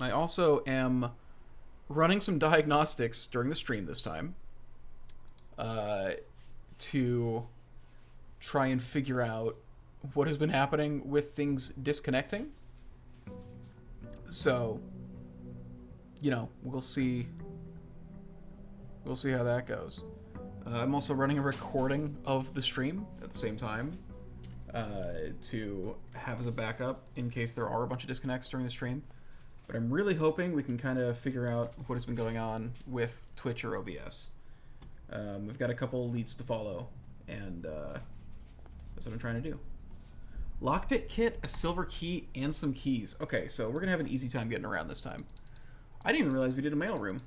I also am running some diagnostics during the stream this time uh, to try and figure out what has been happening with things disconnecting. So, we'll see. We'll see how that goes. I'm also running a recording of the stream at the same time to have as a backup in case there are a bunch of disconnects during the stream. But I'm really hoping we can kind of figure out what has been going on with Twitch or OBS. We've got a couple leads to follow, and that's what I'm trying to do. Lockpick kit, a silver key, and some keys. Okay, so we're going to have an easy time getting around this time. I didn't even realize we did a mail room.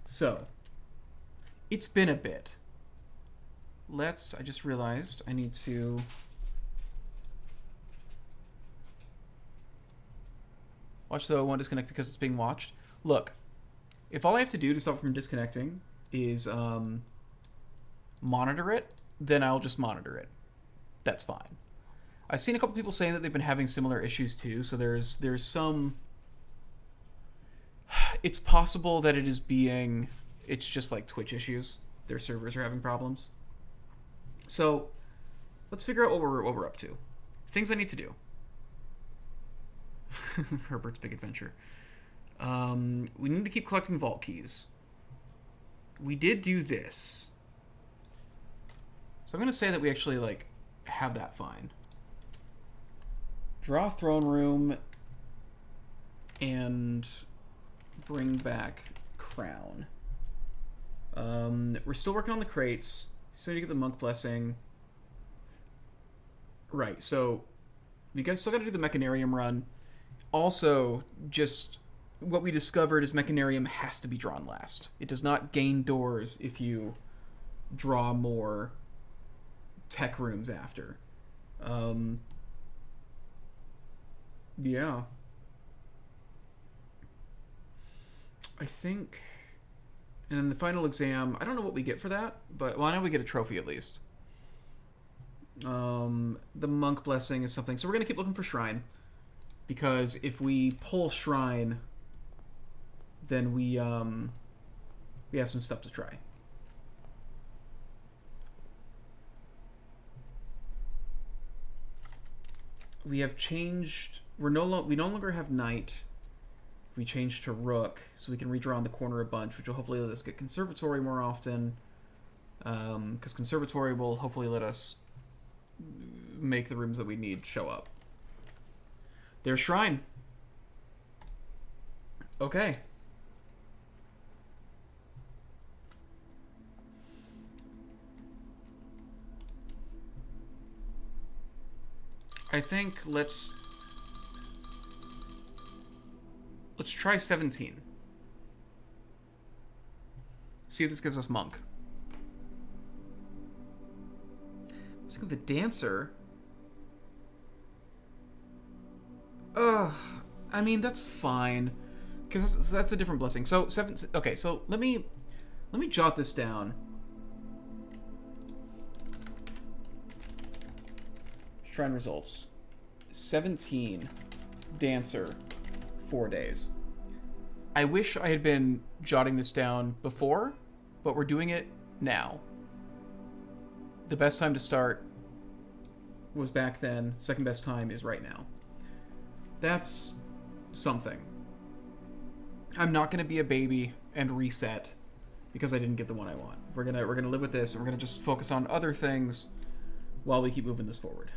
So, it's been a bit. I just realized I need to... Watch the one disconnect because it's being watched. Look, if all I have to do to stop it from disconnecting is monitor it, then I'll just monitor it. That's fine. I've seen a couple people saying that they've been having similar issues too, so there's some... It's possible that it's just like Twitch issues. Their servers are having problems. So, let's figure out what we're up to. Things I need to do. Herbert's Big Adventure. We need to keep collecting vault keys. We did do this. So I'm going to say that we actually, have that fine. Draw throne room and bring back crown. We're still working on the crates. So you get the monk blessing. Right, so you guys still got to do the Mechanarium run. Also, just what we discovered is Mechanarium has to be drawn last. It does not gain doors if you draw more tech rooms after. Yeah. I think... And then the final exam, I don't know what we get for that, but, well, I know we get a trophy at least. The monk blessing is something. So we're going to keep looking for shrine. Because if we pull shrine, then we have some stuff to try. We have changed... we no longer have knight. We changed to rook, so we can redraw in the corner a bunch, which will hopefully let us get conservatory more often. Because conservatory will hopefully let us make the rooms that we need show up. There's shrine. Okay. I think let's try 17. See if this gives us monk. Let's look at the dancer. I mean, that's fine. Because that's a different blessing. So, okay, so let me jot this down. Shrine results. 17 dancer 4 days. I wish I had been jotting this down before, but we're doing it now. The best time to start was back then. Second best time is right now. That's something. I'm not going to be a baby and reset because I didn't get the one I want. We're gonna live with this, and we're gonna just focus on other things while we keep moving this forward.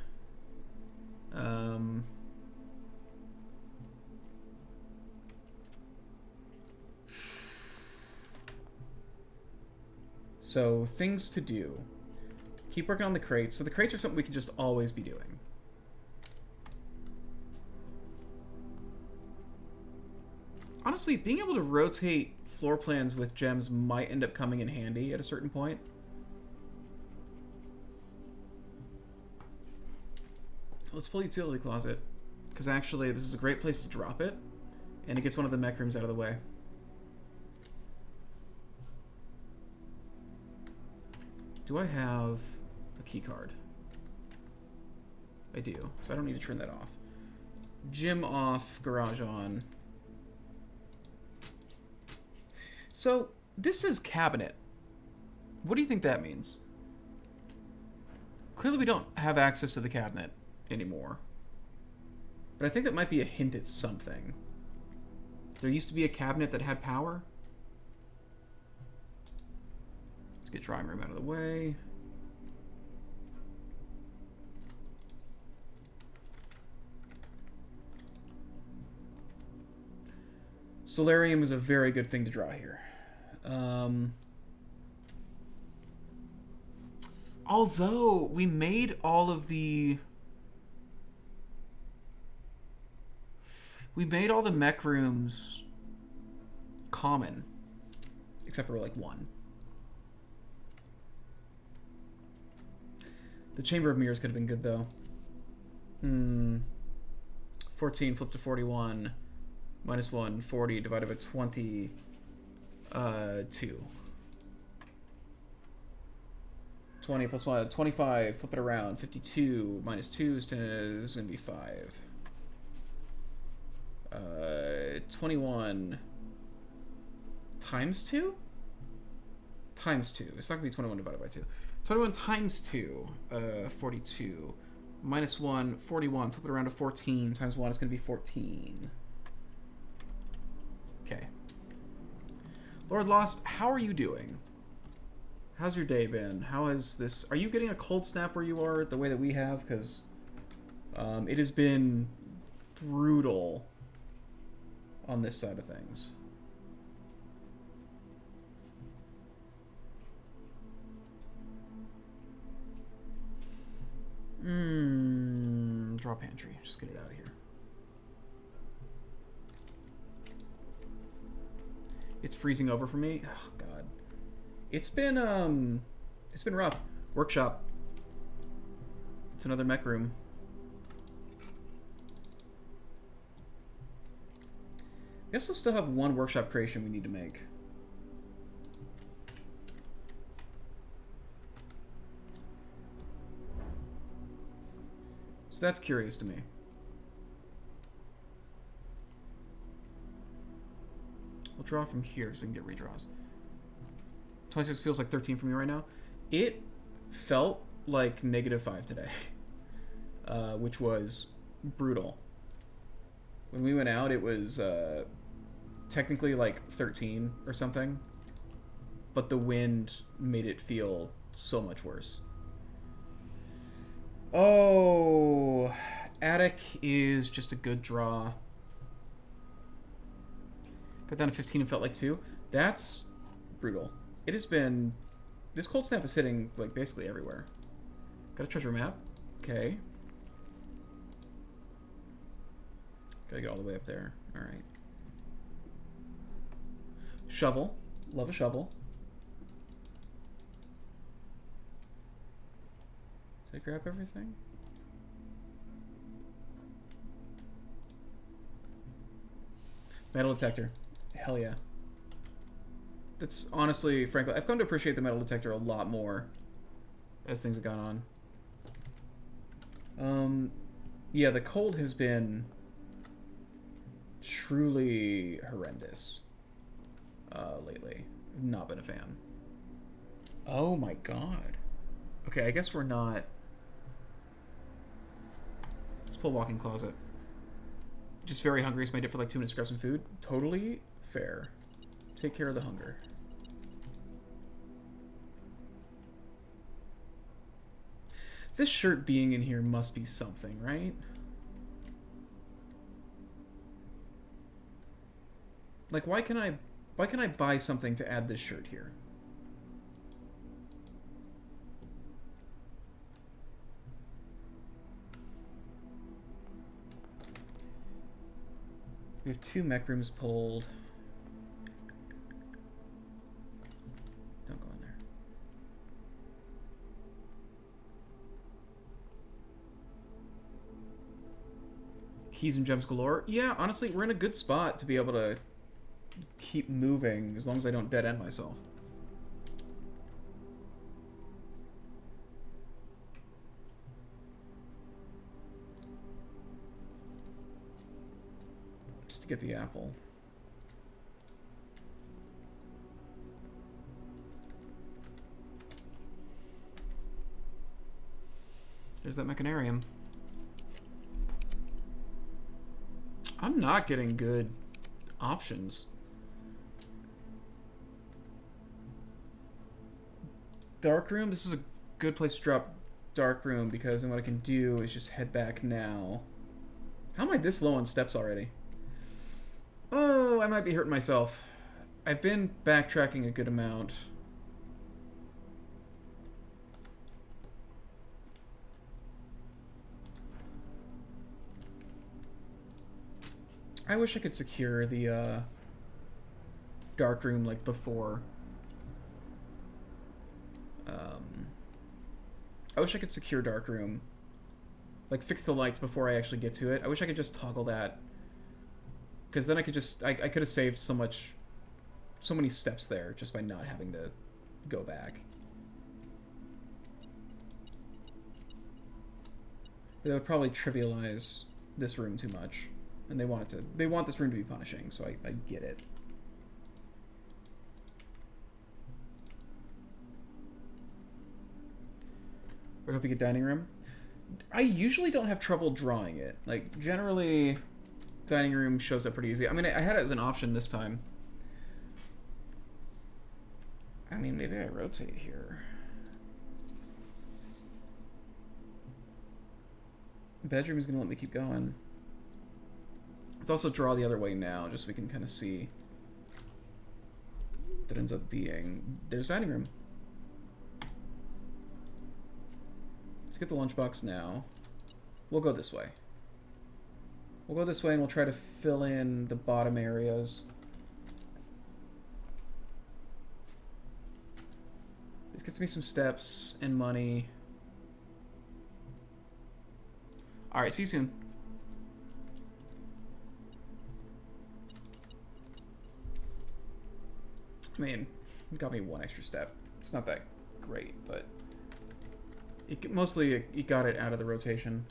So, things to do. Keep working on the crates. So the crates are something we can just always be doing. Honestly, being able to rotate floor plans with gems might end up coming in handy at a certain point. Let's pull utility closet, because actually this is a great place to drop it, and it gets one of the mech rooms out of the way. Do I have a key card? I do. So I don't need to turn that off. Gym off, garage on. So, this says cabinet. What do you think that means? Clearly we don't have access to the cabinet anymore. But I think that might be a hint at something. There used to be a cabinet that had power. Let's get drawing room out of the way. Solarium is a very good thing to draw here. Although we made all of the... We made all the mech rooms common. Except for, like, one. The Chamber of Mirrors could have been good, though. 14 flipped to 41. Minus 1, 40 divided by 20. 2. 20 plus 1, 25. Flip it around. 52 minus 2 is going to be 5. 21 times 2? Times 2. It's not going to be 21 divided by 2. 21 times 2, 42. Minus 1, 41. Flip it around to 14. Times 1 is going to be 14. Okay. Lord Lost, how are you doing? How's your day been? How has this... Are you getting a cold snap where you are the way that we have? Because it has been brutal on this side of things. Draw pantry. Just get it out of here. It's freezing over for me. Oh god. It's been rough. Workshop. It's another mech room. I guess we'll still have one workshop creation we need to make. So that's curious to me. We'll draw from here so we can get redraws. 26 feels like 13 for me right now. It felt like -5 today, which was brutal. When we went out, it was technically like 13 or something, but the wind made it feel so much worse. Oh, attic is just a good draw. Got down to 15 and felt like 2. That's brutal. It has been... This cold snap is hitting, like, basically everywhere. Got a treasure map. Okay. Gotta get all the way up there. Alright. Shovel. Love a shovel. Did I grab everything? Metal detector. Hell yeah. That's honestly, frankly, I've come to appreciate the metal detector a lot more as things have gone on. Yeah, the cold has been truly horrendous lately. Not been a fan. Oh my god. Okay, I guess we're not... Let's pull walk-in closet. Just very hungry, so made it for like 2 minutes to grab some food. Totally fair. Take care of the hunger. This shirt being in here must be something, right? Like, why can I buy something to add this shirt here? We have 2 mech rooms pulled. Don't go in there. Keys and gems galore. Yeah, honestly, we're in a good spot to be able to keep moving as long as I don't dead end myself. just to get the apple. There's that mechanarium. I'm not getting good options. Darkroom, this is a good place to drop Darkroom because then what I can do is just head back now. How am I this low on steps already? Oh, I might be hurting myself. I've been backtracking a good amount. I wish I could secure the Darkroom like before. I wish I could secure Darkroom. Like fix the lights before I actually get to it. I wish I could just toggle that. Because then I could just... I could have saved so many steps there just by not having to go back. That would probably trivialize this room too much. And they want this room to be punishing, so I get it. We're hoping a dining room. I usually don't have trouble drawing it. Like, generally, dining room shows up pretty easy. I mean, I had it as an option this time. I mean, maybe I rotate here. Bedroom is going to let me keep going. Let's also draw the other way now, just so we can kind of see what it ends up being. There's dining room. Let's get the lunchbox now. We'll go this way. We'll go this way and we'll try to fill in the bottom areas. This gets me some steps and money. Alright, see you soon. I mean, it got me one extra step. It's not that great, but mostly it got it out of the rotation.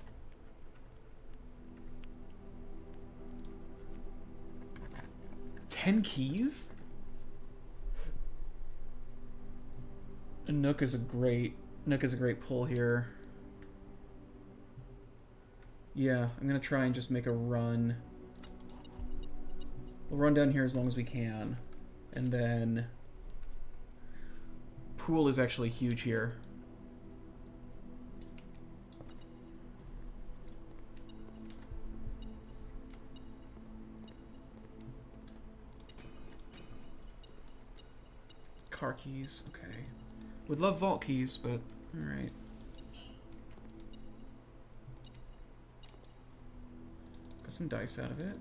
$10 keys? A Nook is a great pull here. Yeah, I'm gonna try and just make a run. We'll run down here as long as we can. And then pool is actually huge here. Car keys, okay. Would love vault keys, but alright. Got some dice out of it.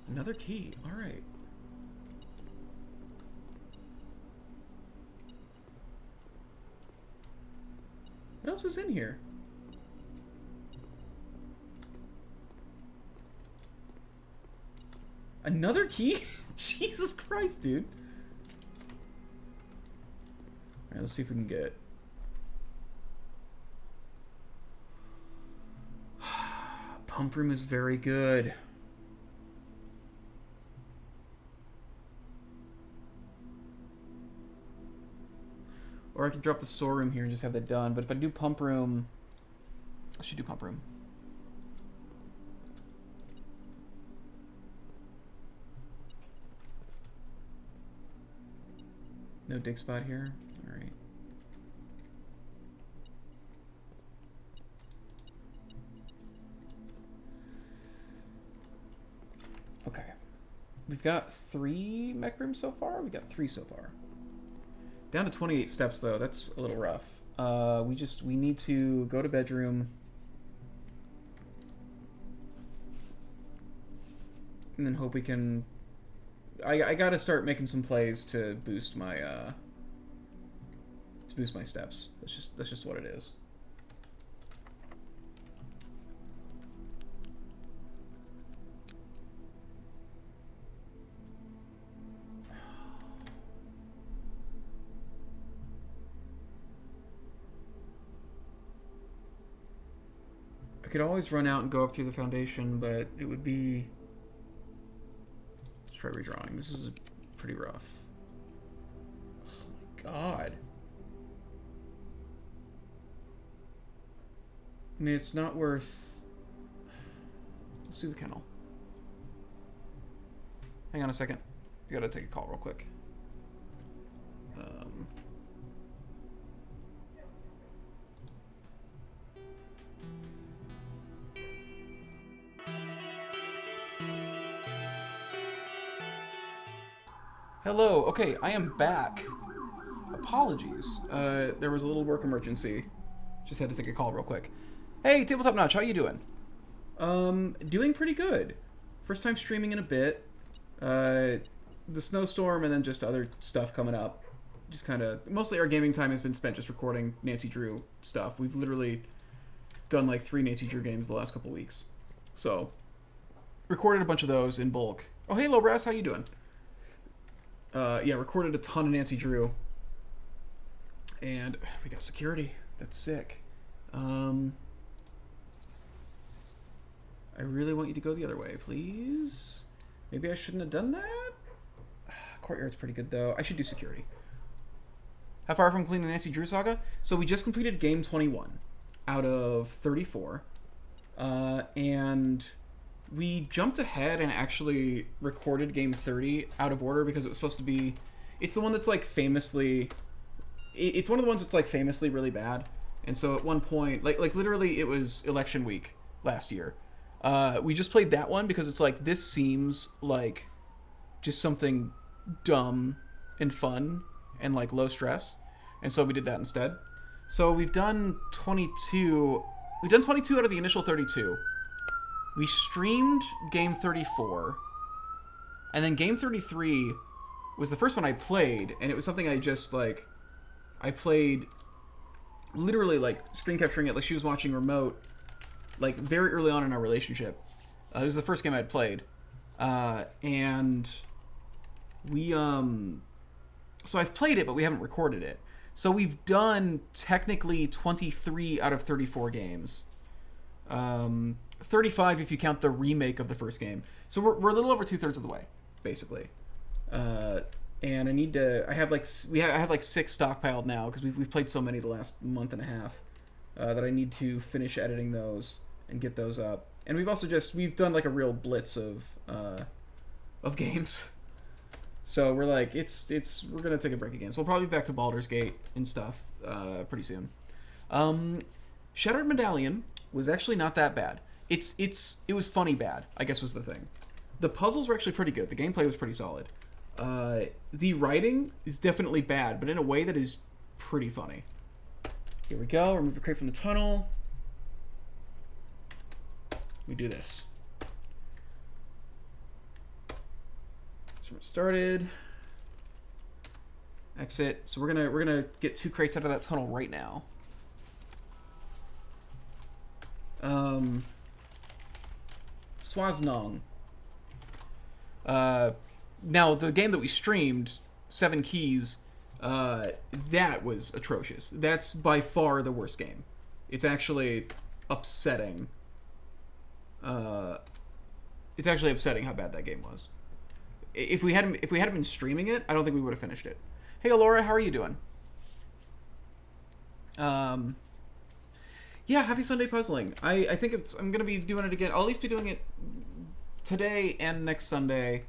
Another key, alright. What else is in here? Another key? Jesus Christ, dude. Alright, let's see if we can get... Pump room is very good. Or I could drop the storeroom here and just have that done. But if I do pump room... I should do pump room. No dig spot here? Alright. Okay. We've got 3 mech rooms so far? We got 3 so far. Down to 28 steps, though. That's a little rough. We need to go to bedroom. And then hope we can... I gotta start making some plays to boost my, steps. That's just what it is. could always run out and go up through the foundation, but it would be... Let's try redrawing. This is pretty rough. Oh my god. I mean, it's not worth... Let's do the kennel. Hang on a second. I gotta take a call real quick. Hello. Okay, I am back. Apologies. There was a little work emergency. Just had to take a call real quick. Hey, Tabletop Notch, how you doing? Doing pretty good. First time streaming in a bit. The snowstorm and then just other stuff coming up. Just kind of... Mostly our gaming time has been spent just recording Nancy Drew stuff. We've literally done like 3 Nancy Drew games the last couple weeks. So, recorded a bunch of those in bulk. Oh, hey, Lowbrass, how you doing? Yeah, recorded a ton of Nancy Drew. And we got security. That's sick. I really want you to go the other way, please. Maybe I shouldn't have done that? Courtyard's pretty good, though. I should do security. How far from completing the Nancy Drew saga? So we just completed game 21 out of 34. And we jumped ahead and actually recorded game 30 out of order because it was supposed to be... It's the one that's, like, famously... It's one of the ones that's, like, famously really bad. And so at one point... Like literally, it was election week last year. We just played that one because it's like, this seems like just something dumb and fun and, like, low stress. And so we did that instead. So we've done 22... We've done 22 out of the initial 32. We streamed game 34, and then game 33 was the first one I played, and it was something I just, like, I played literally, like, screen capturing it like she was watching remote, like, very early on in our relationship. It was the first game I'd played, and we, so I've played it, but we haven't recorded it. So we've done, technically, 23 out of 34 games. 35 if you count the remake of the first game. So we're a little over 2/3 of the way, basically. And I need to... I have like 6 stockpiled now because we've played so many the last month and a half that I need to finish editing those and get those up. And we've also we've done like a real blitz of games. So we're like we're gonna take a break again. So we'll probably be back to Baldur's Gate and stuff pretty soon. Shattered Medallion was actually not that bad. It was funny bad, I guess was the thing. The puzzles were actually pretty good. The gameplay was pretty solid. The writing is definitely bad, but in a way that is pretty funny. Here we go. Remove the crate from the tunnel. We do this. So we're started. Exit. So we're gonna get 2 crates out of that tunnel right now. Swaznong. Now, the game that we streamed, 7 Keys, that was atrocious. That's by far the worst game. It's actually upsetting. It's actually upsetting how bad that game was. If we hadn't been streaming it, I don't think we would have finished it. Hey, Alora, how are you doing? Yeah, happy Sunday puzzling. I think I'm gonna be doing it again. I'll at least be doing it today and next Sunday,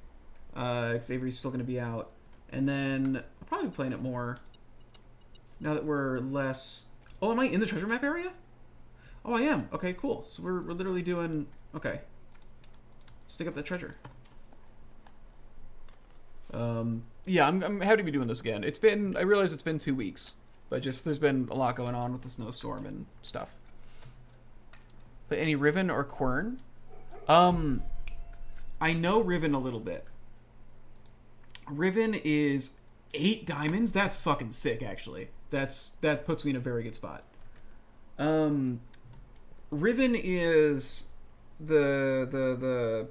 because Avery's still gonna be out, and then I'll probably be playing it more now that we're less... Oh, am I in the treasure map area? Oh, I am. Okay, cool. So we're literally doing... Okay. Stick up that treasure. Yeah, I'm happy to be doing this again. I realize it's been 2 weeks, but just there's been a lot going on with the snowstorm and stuff. But any Riven or Quern? I know Riven a little bit. Riven is 8 diamonds? That's fucking sick, actually. That puts me in a very good spot. Riven is the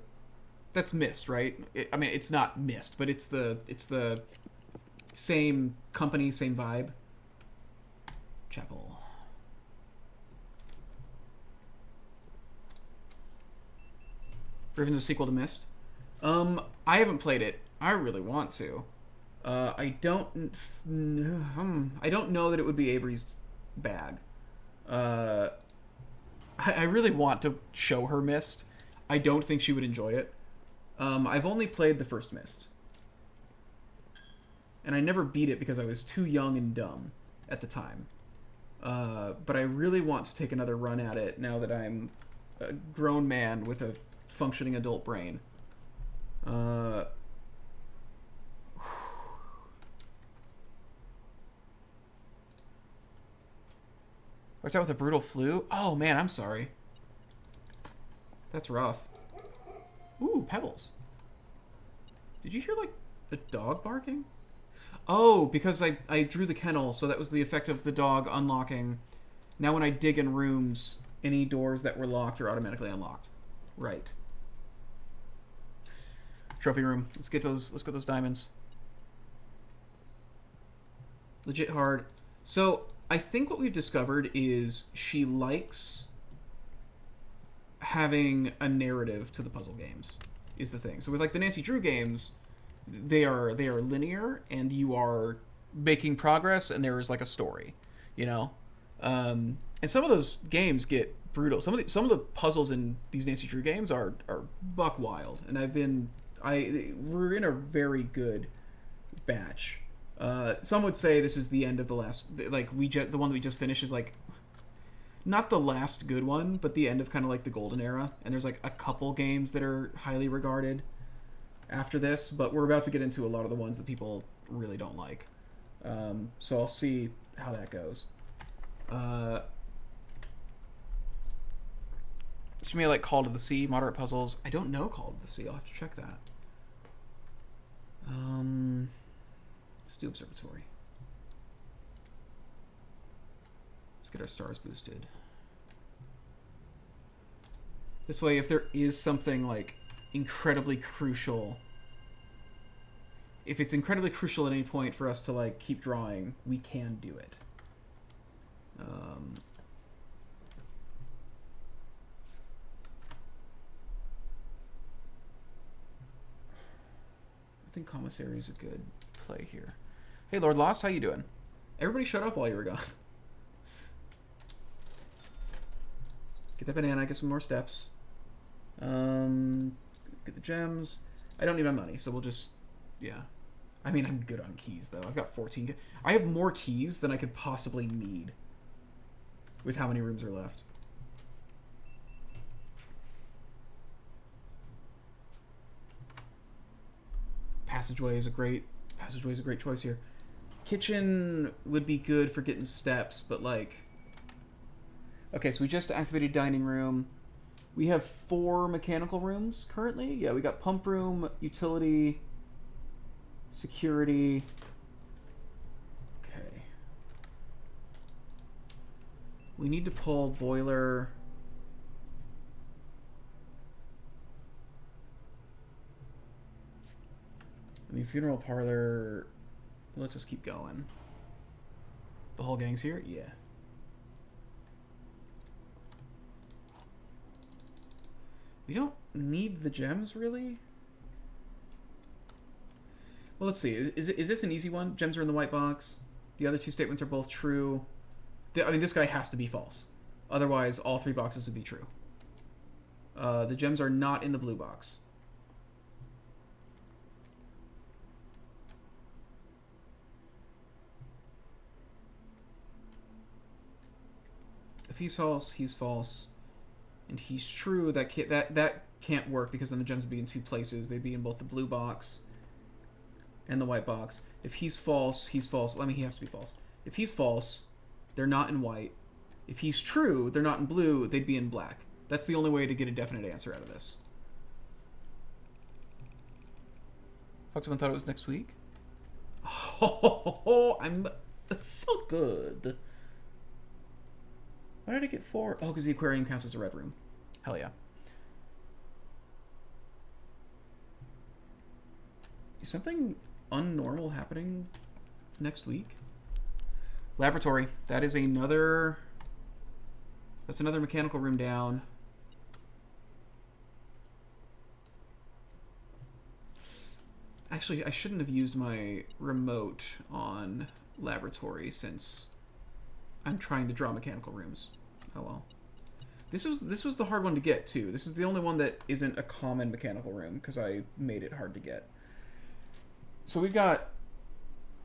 that's Mist, right? I mean, it's not Mist, but it's the same company, same vibe. Chapel. Riven's a sequel to Myst. I haven't played it. I really want to. I don't. I don't know that it would be Avery's bag. I really want to show her Myst. I don't think she would enjoy it. I've only played the first Myst. And I never beat it because I was too young and dumb at the time. But I really want to take another run at it now that I'm a grown man with a functioning adult brain. Watch out with a brutal flu? Oh man, I'm sorry. That's rough. Ooh, pebbles. Did you hear, like, a dog barking? Oh, because I drew the kennel, so that was the effect of the dog unlocking. Now when I dig in rooms, any doors that were locked are automatically unlocked. Right. Trophy room. Let's get those diamonds. Legit hard. So, I think what we've discovered is she likes having a narrative to the puzzle games, is the thing. So with, like, the Nancy Drew games, they are linear, and you are making progress, and there is, like, a story, you know? And some of those games get brutal. Some of the puzzles in these Nancy Drew games are buck wild, and we're in a very good batch. Some would say this is the end of the last, like, the one that we just finished is, like, not the last good one, but the end of kind of, like, the golden era. And there's, like, a couple games that are highly regarded after this, but we're about to get into a lot of the ones that people really don't like. So I'll see how that goes. She may like Call to the Sea, moderate puzzles. I don't know Call to the Sea. I'll have to check that. Let's do Observatory. Let's get our stars boosted. This way, if there is something, like, incredibly crucial, if it's incredibly crucial at any point for us to, like, keep drawing, we can do it. I think Commissary is a good play here. Hey, Lord Lost, how you doing? Everybody shut up while you were gone. Get that banana, get some more steps. Get the gems. I don't need my money, so we'll just... Yeah. I mean, I'm good on keys, though. I've got 14... I have more keys than I could possibly need with how many rooms are left. Passageway is a great choice here. Kitchen would be good for getting steps, but, like... Okay, so we just activated dining room. We have 4 mechanical rooms currently. Yeah, we got pump room, utility, security. Okay. We need to pull boiler. I mean, funeral parlor. Let's just keep going. The whole gang's here? Yeah. We don't need the gems, really? Well, let's see. Is this an easy one? Gems are in the white box. The other 2 statements are both true. I mean, this guy has to be false. Otherwise, all 3 boxes would be true. The gems are not in the blue box. If he's false, he's false. And he's true, that can't work, because then the gems would be in 2 places. They'd be in both the blue box and the white box. If he's false, he's false. Well, I mean, he has to be false. If he's false, they're not in white. If he's true, they're not in blue, they'd be in black. That's the only way to get a definite answer out of this. Foxman thought it was next week? Oh, I'm so good. Why did I get 4? Oh, because the aquarium counts as a red room. Hell yeah. Is something unnormal happening next week? Laboratory. That is another... That's another mechanical room down. Actually, I shouldn't have used my remote on laboratory since I'm trying to draw mechanical rooms. Oh well. This was the hard one to get too. This is the only one that isn't a common mechanical room because I made it hard to get. So we've got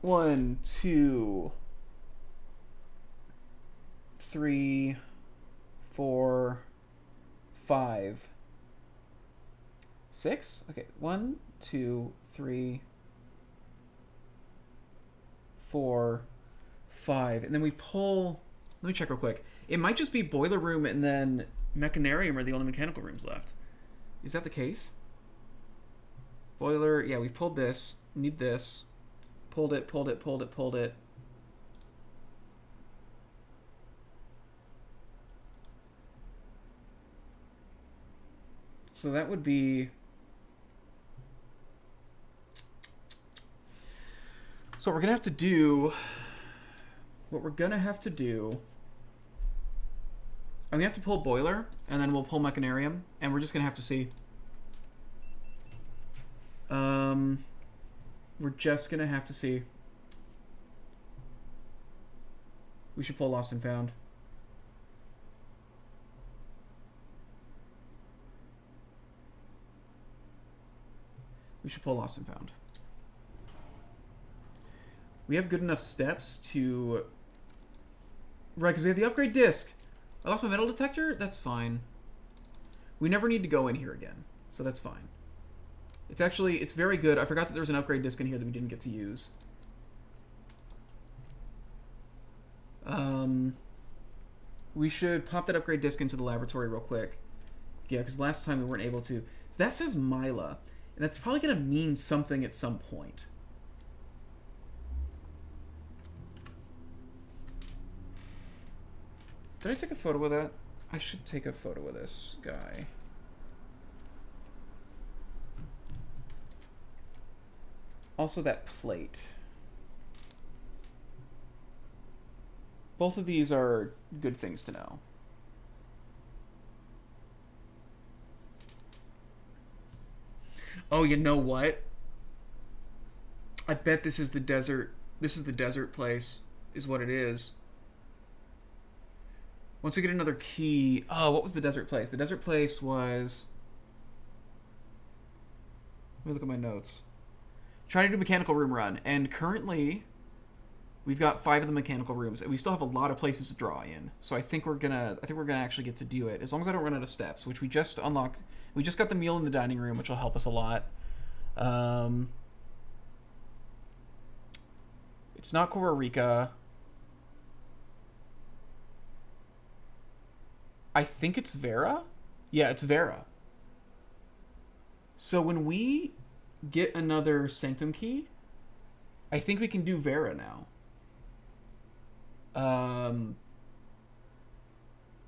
1, 2, 3, 4, 5, 6. Okay, 1, 2, 3, 4, 5, and then we pull. Let me check real quick. It might just be boiler room and then mechanarium are the only mechanical rooms left. Is that the case? Boiler, yeah, we've pulled this. Need this. Pulled it, pulled it, pulled it, pulled it. So that would be... So what we're going to have to do... I'm going to have to pull boiler, and then we'll pull mechanarium, and we're just going to have to see. We're just going to have to see. We should pull Lost and Found. We should pull Lost and Found. We have good enough steps to... Right, because we have the upgrade disc. I lost my metal detector? That's fine. We never need to go in here again, so that's fine. It's very good. I forgot that there was an upgrade disc in here that we didn't get to use. We should pop that upgrade disc into the laboratory real quick. Yeah, because last time we weren't able to. So that says Mila, and that's probably going to mean something at some point. Did I take a photo of that? I should take a photo of this guy. Also that plate. Both of these are good things to know. Oh, you know what? I bet this is the desert. This is the desert place, is what it is. Once we get another key... Oh, what was the desert place? The desert place was... Let me look at my notes. Trying to do mechanical room run, and currently we've got 5 of the mechanical rooms, and we still have a lot of places to draw in. So I think we're gonna actually get to do it, as long as I don't run out of steps, which we just unlocked. We just got the meal in the dining room, which will help us a lot. It's not Kororika. I think it's Vera. Yeah, it's Vera. So when we get another Sanctum key, I think we can do Vera now.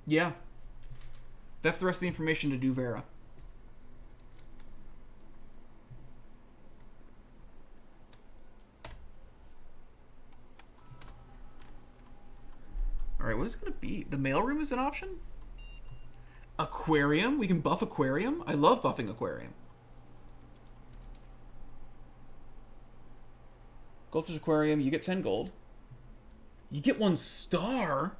Yeah. That's the rest of the information to do Vera. Alright, what is it going to be? The mailroom is an option? Aquarium? We can buff Aquarium? I love buffing Aquarium. Goldfish Aquarium, you get 10 gold. You get 1 star?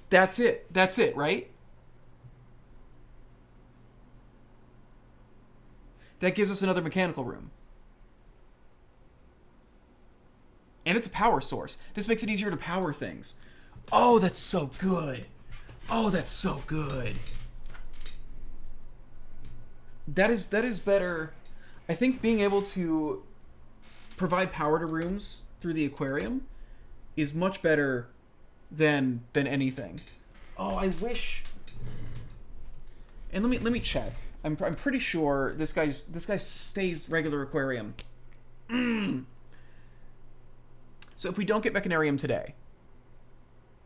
That's it. That's it, right? That gives us another mechanical room. And it's a power source. This makes it easier to power things. Oh, that's so good. Oh, that's so good. That is better. I think being able to provide power to rooms through the aquarium is much better than anything. Oh, I wish. And let me check. I'm pretty sure this guy stays regular aquarium. So if we don't get mechanarium today,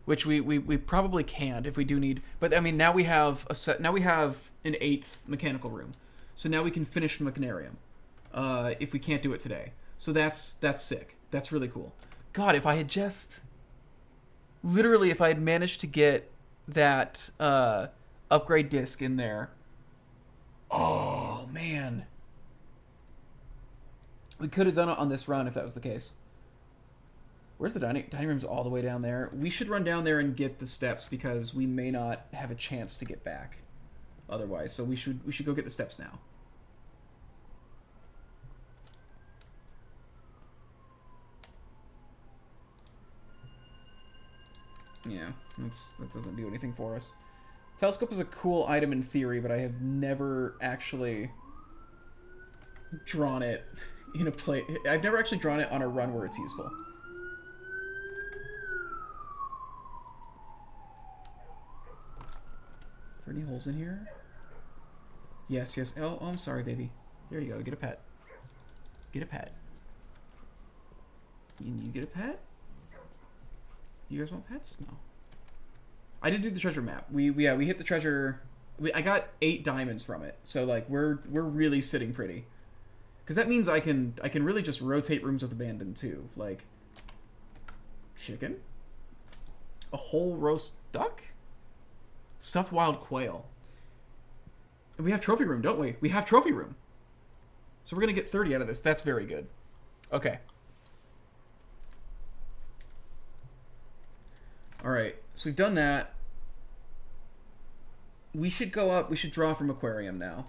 which we probably can't if we do need, but I mean now we have now we have an 8th mechanical room, so now we can finish mechanarium if we can't do it today. So that's sick. That's really cool. God, if I had just Literally, if I had managed to get that upgrade disc in there, oh man, we could have done it on this run if that was the case. Where's the dining room's all the way down there. We should run down there and get the steps because we may not have a chance to get back otherwise. So we should go get the steps now. Yeah, that doesn't do anything for us. Telescope is a cool item in theory, but I have never actually drawn it in a play. I've never actually drawn it on a run where it's useful. Are there any holes in here? Yes, yes. Oh, I'm sorry, baby. There you go. Get a pet. Get a pet. You get a pet? You guys want pets? No. I did do the treasure map. We hit the treasure. I got 8 diamonds from it. So like we're really sitting pretty. Because that means I can really just rotate rooms with abandon too. Like chicken, a whole roast duck, stuffed wild quail. And we have trophy room, don't we? We have trophy room. So we're gonna get 30 out of this. That's very good. Okay. Alright, so we've done that. We should go up. We should draw from aquarium now.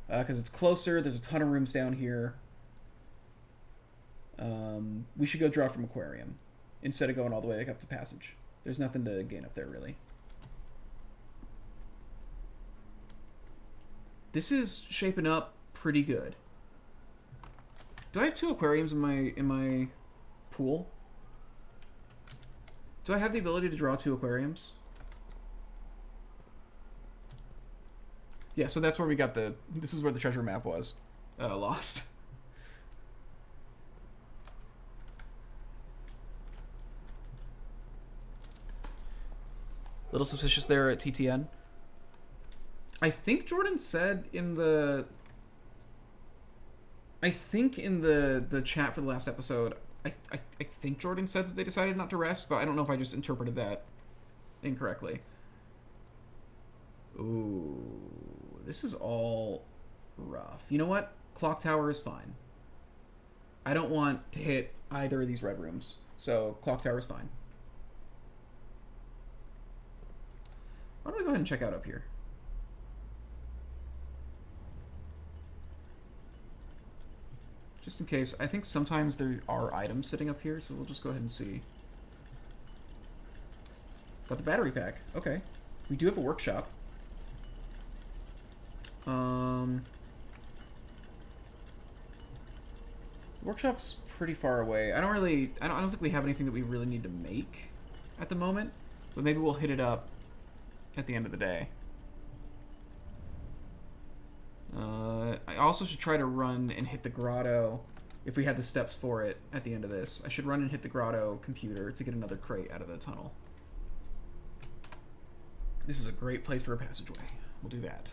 Because it's closer. There's a ton of rooms down here. We should go draw from aquarium. Instead of going all the way up to passage. There's nothing to gain up there, really. This is shaping up pretty good. Do I have 2 aquariums in my pool? Do I have the ability to draw 2 aquariums? Yeah, so that's where we got the... This is where the treasure map was. Lost. Little suspicious there at TTN. I think Jordan said in the... I think in the chat for the last episode... I think Jordan said that they decided not to rest, but I don't know if I just interpreted that incorrectly. Ooh, this is all rough. You know what? Clock tower is fine. I don't want to hit either of these red rooms, so clock tower is fine. Why don't we go ahead and check out up here? Just in case. I think sometimes there are items sitting up here, so we'll just go ahead and see. Got the battery pack. Okay. We do have a workshop. Workshop's pretty far away. I don't think we have anything that we really need to make at the moment, but maybe we'll hit it up at the end of the day. I also should try to run and hit the grotto if we had the steps for it at the end of this. I should run and hit the grotto computer to get another crate out of the tunnel. This is a great place for a passageway. We'll do that.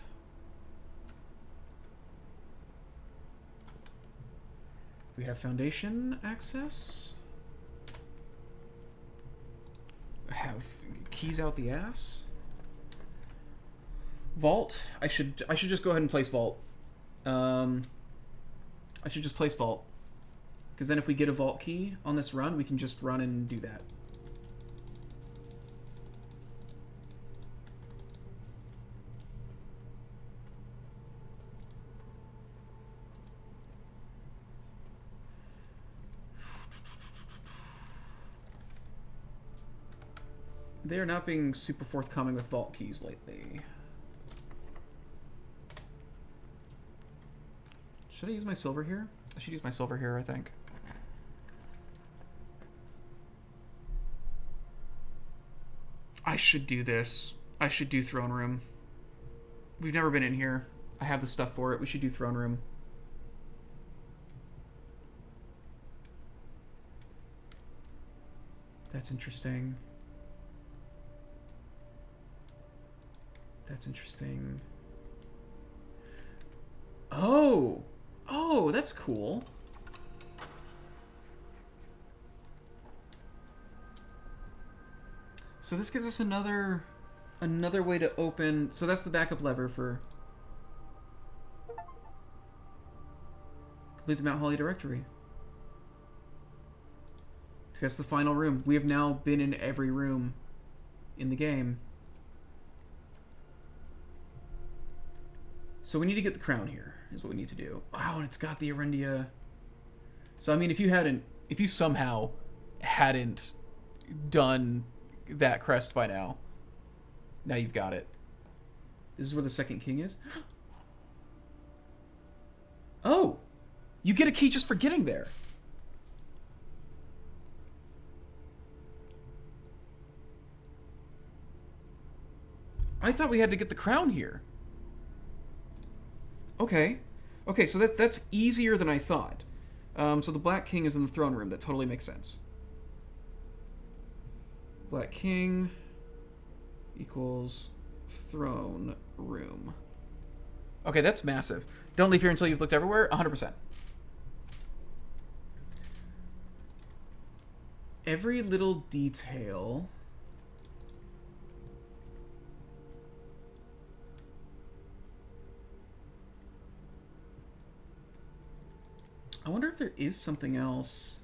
We have foundation access. I have keys out the ass. Vault. I should just go ahead and place vault. I should just place vault. Because then if we get a vault key on this run, we can just run and do that. They are not being super forthcoming with vault keys lately. Should I use my silver here? I should use my silver here, I think. I should do this. I should do throne room. We've never been in here. I have the stuff for it. We should do throne room. That's interesting. That's interesting. Oh! Oh, that's cool. So this gives us another way to open. So that's the backup lever for complete the Mount Holly directory. That's the final room. We have now been in every room in the game. So we need to get the crown here, is what we need to do. Wow, and it's got the Arendia. So I mean, if you somehow hadn't done that crest by now, now you've got it. This is where the second king is. Oh, you get a key just for getting there. I thought we had to get the crown here. Okay. Okay, so that's easier than I thought. So the Black King is in the throne room. That totally makes sense. Black King equals throne room. Okay, that's massive. Don't leave here until you've looked everywhere. 100%. Every little detail... I wonder if there is something else.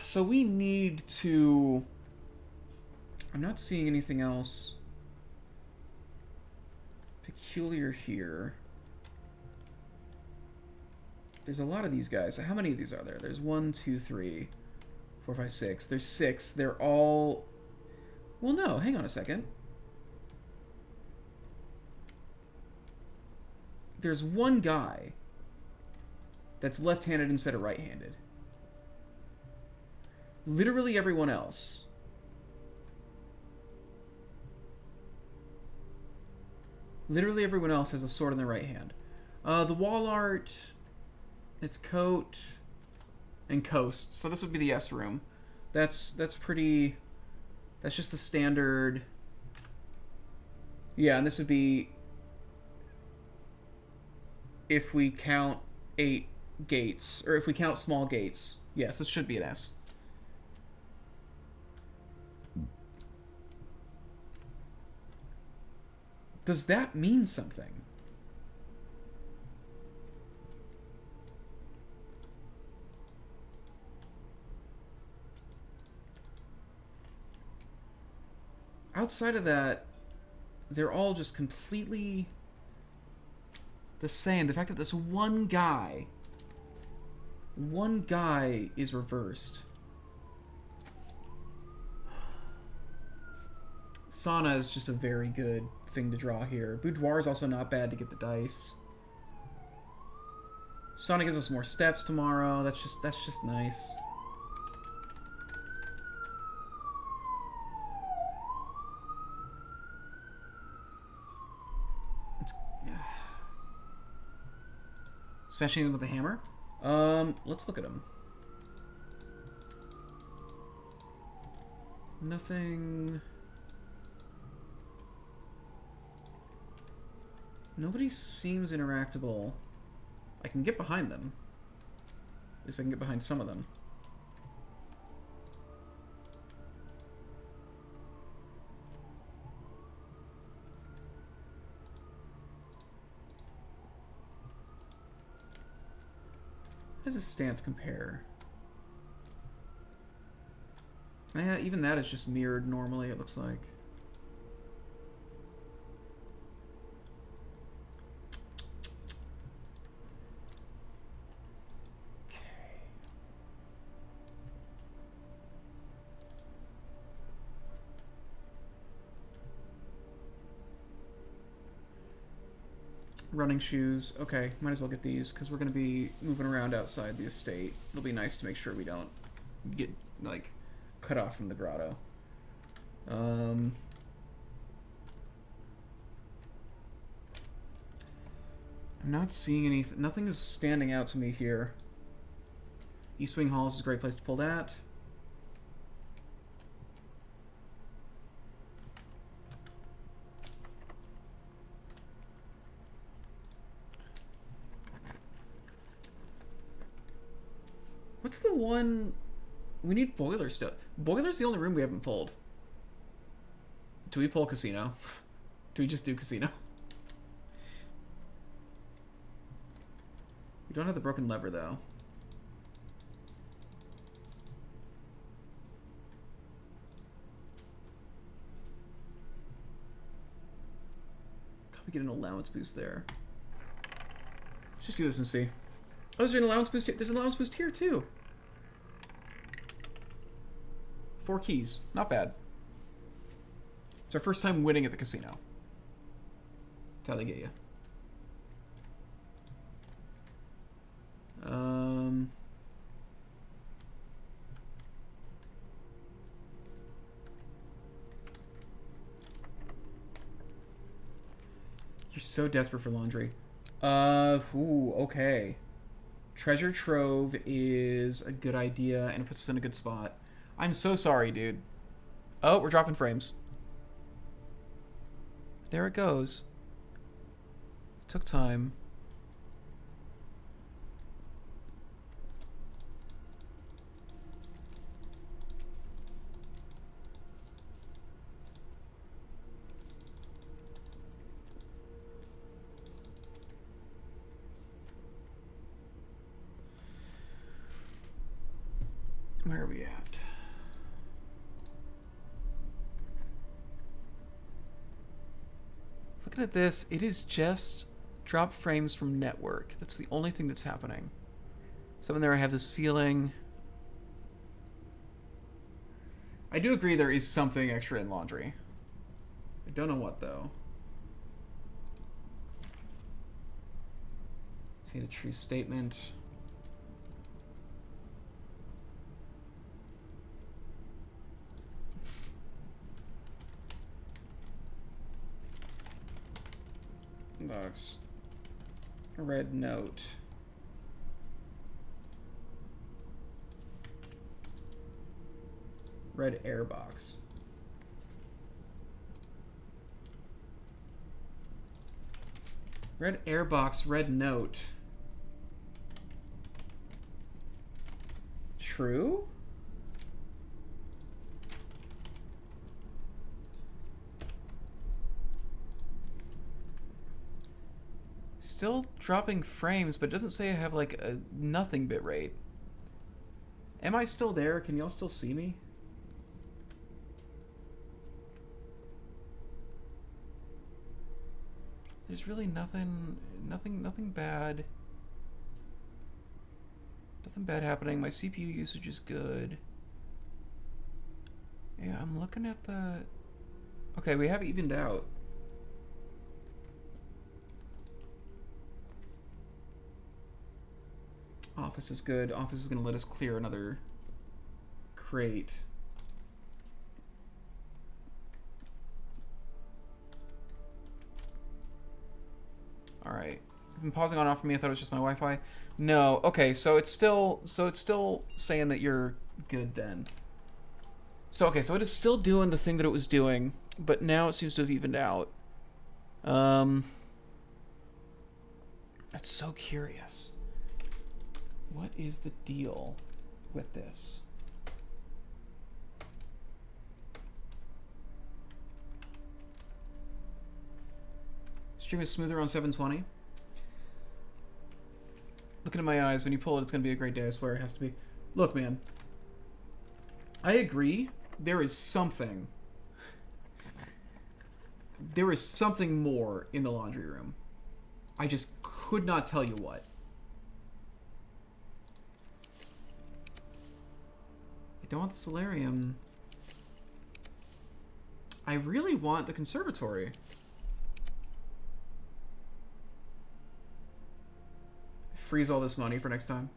So we need to... I'm not seeing anything else peculiar here. There's a lot of these guys. How many of these are there? There's 1, 2, 3, 4, 5, 6. There's 6. They're all... Well, no, hang on a second. There's one guy that's left-handed instead of right-handed. Literally everyone else. Literally everyone else has a sword in their right hand. The wall art, it's coat and coast. So this would be the S room. That's pretty... That's just the standard... Yeah, and this would be... If we count 8 gates, or if we count small gates. Yes, this should be an S. Does that mean something? Outside of that, they're all just completely the same. The fact that this one guy is reversed. Sana is just a very good thing to draw here. Boudoir is also not bad to get the dice. Sana gives us more steps tomorrow. That's just nice. Smashing them with a hammer. Let's look at them. Nothing. Nobody seems interactable. I can get behind them. At least I can get behind some of them. How does his stance compare? Yeah, even that is just mirrored normally, it looks like. Running shoes. Okay, might as well get these because we're going to be moving around outside the estate. It'll be nice to make sure we don't get, like, cut off from the grotto. I'm not seeing anything. Nothing is standing out to me here. East Wing Halls is a great place to pull that. What's the one... We need boiler still. Boiler's the only room we haven't pulled. Do we pull casino? Do we just do casino? We don't have the broken lever, though. Probably get an allowance boost there. Let's just do this and see. Oh, is there an allowance boost here? There's an allowance boost here, too. 4 keys. Not bad. It's our first time winning at the casino. That's how they get you. You're so desperate for laundry. Ooh, okay. Treasure Trove is a good idea, and it puts us in a good spot. I'm so sorry, dude. Oh, we're dropping frames. There it goes. It took time. Where are we at? Looking at this, it is just drop frames from network. That's the only thing that's happening. So in there I have this feeling. I do agree there is something extra in laundry. I don't know what, though. See the true statement. Box. Red note. Red air box. Red air box, red note. True? Still dropping frames, but it doesn't say I have like a nothing bit rate. Am I still there? Can y'all still see me? There's really nothing bad. Nothing bad happening. My CPU usage is good. Yeah, I'm looking at the... Okay, we have evened out. Office is good. Office is going to let us clear another crate. Alright. You've been pausing on and off for me. I thought it was just my Wi-Fi. No. Okay, so it's still saying that you're good then. So okay, so it is still doing the thing that it was doing, but now it seems to have evened out. That's so curious. What is the deal with this? Stream is smoother on 720. Looking in my eyes, when you pull it, it's going to be a great day. I swear it has to be. Look, man. I agree. There is something. There is something more in the laundry room. I just could not tell you what. I don't want the solarium. I really want the conservatory. Freeze all this money for next time.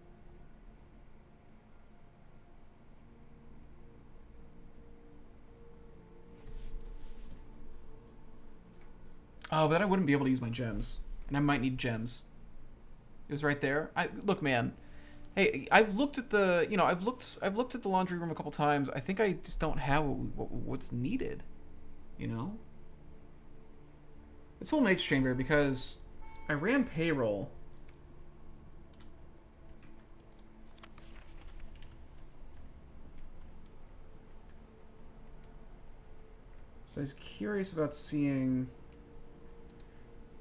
Oh, but then I wouldn't be able to use my gems. And I might need gems. It was right there. Look, man. Hey, I've looked at the, I've looked at the laundry room a couple times. I think I just don't have what's needed, It's Full Mage Chamber because I ran payroll. So I was curious about seeing...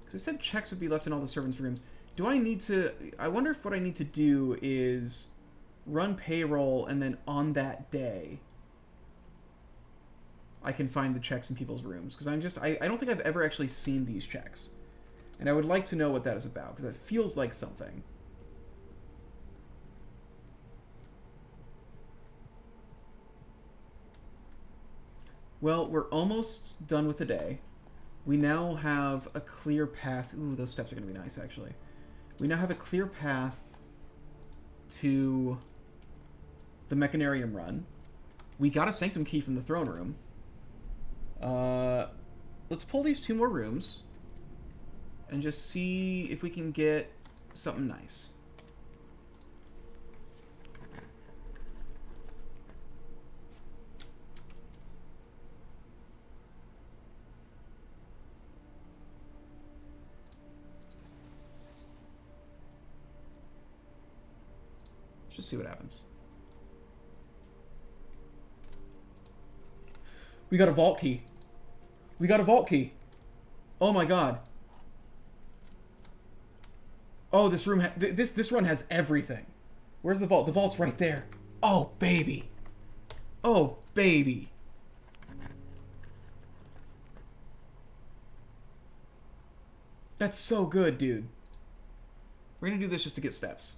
Because it said checks would be left in all the servants' rooms. Do I need to... I wonder if what I need to do is run payroll and then on that day I can find the checks in people's rooms. Because I don't think I've ever actually seen these checks. And I would like to know what that is about, because it feels like something. Well, we're almost done with the day. We now have a clear path. Ooh, those steps are going to be nice, actually. We now have a clear path to the Mechanarium run. We got a Sanctum key from the throne room. Let's pull these 2 more rooms and just see if we can get something nice. Let's just see what happens. We got a vault key. We got a vault key. Oh my god. Oh, this room, this run has everything. Where's the vault? The vault's right there. Oh, baby. Oh, baby. That's so good, dude. We're gonna do this just to get steps.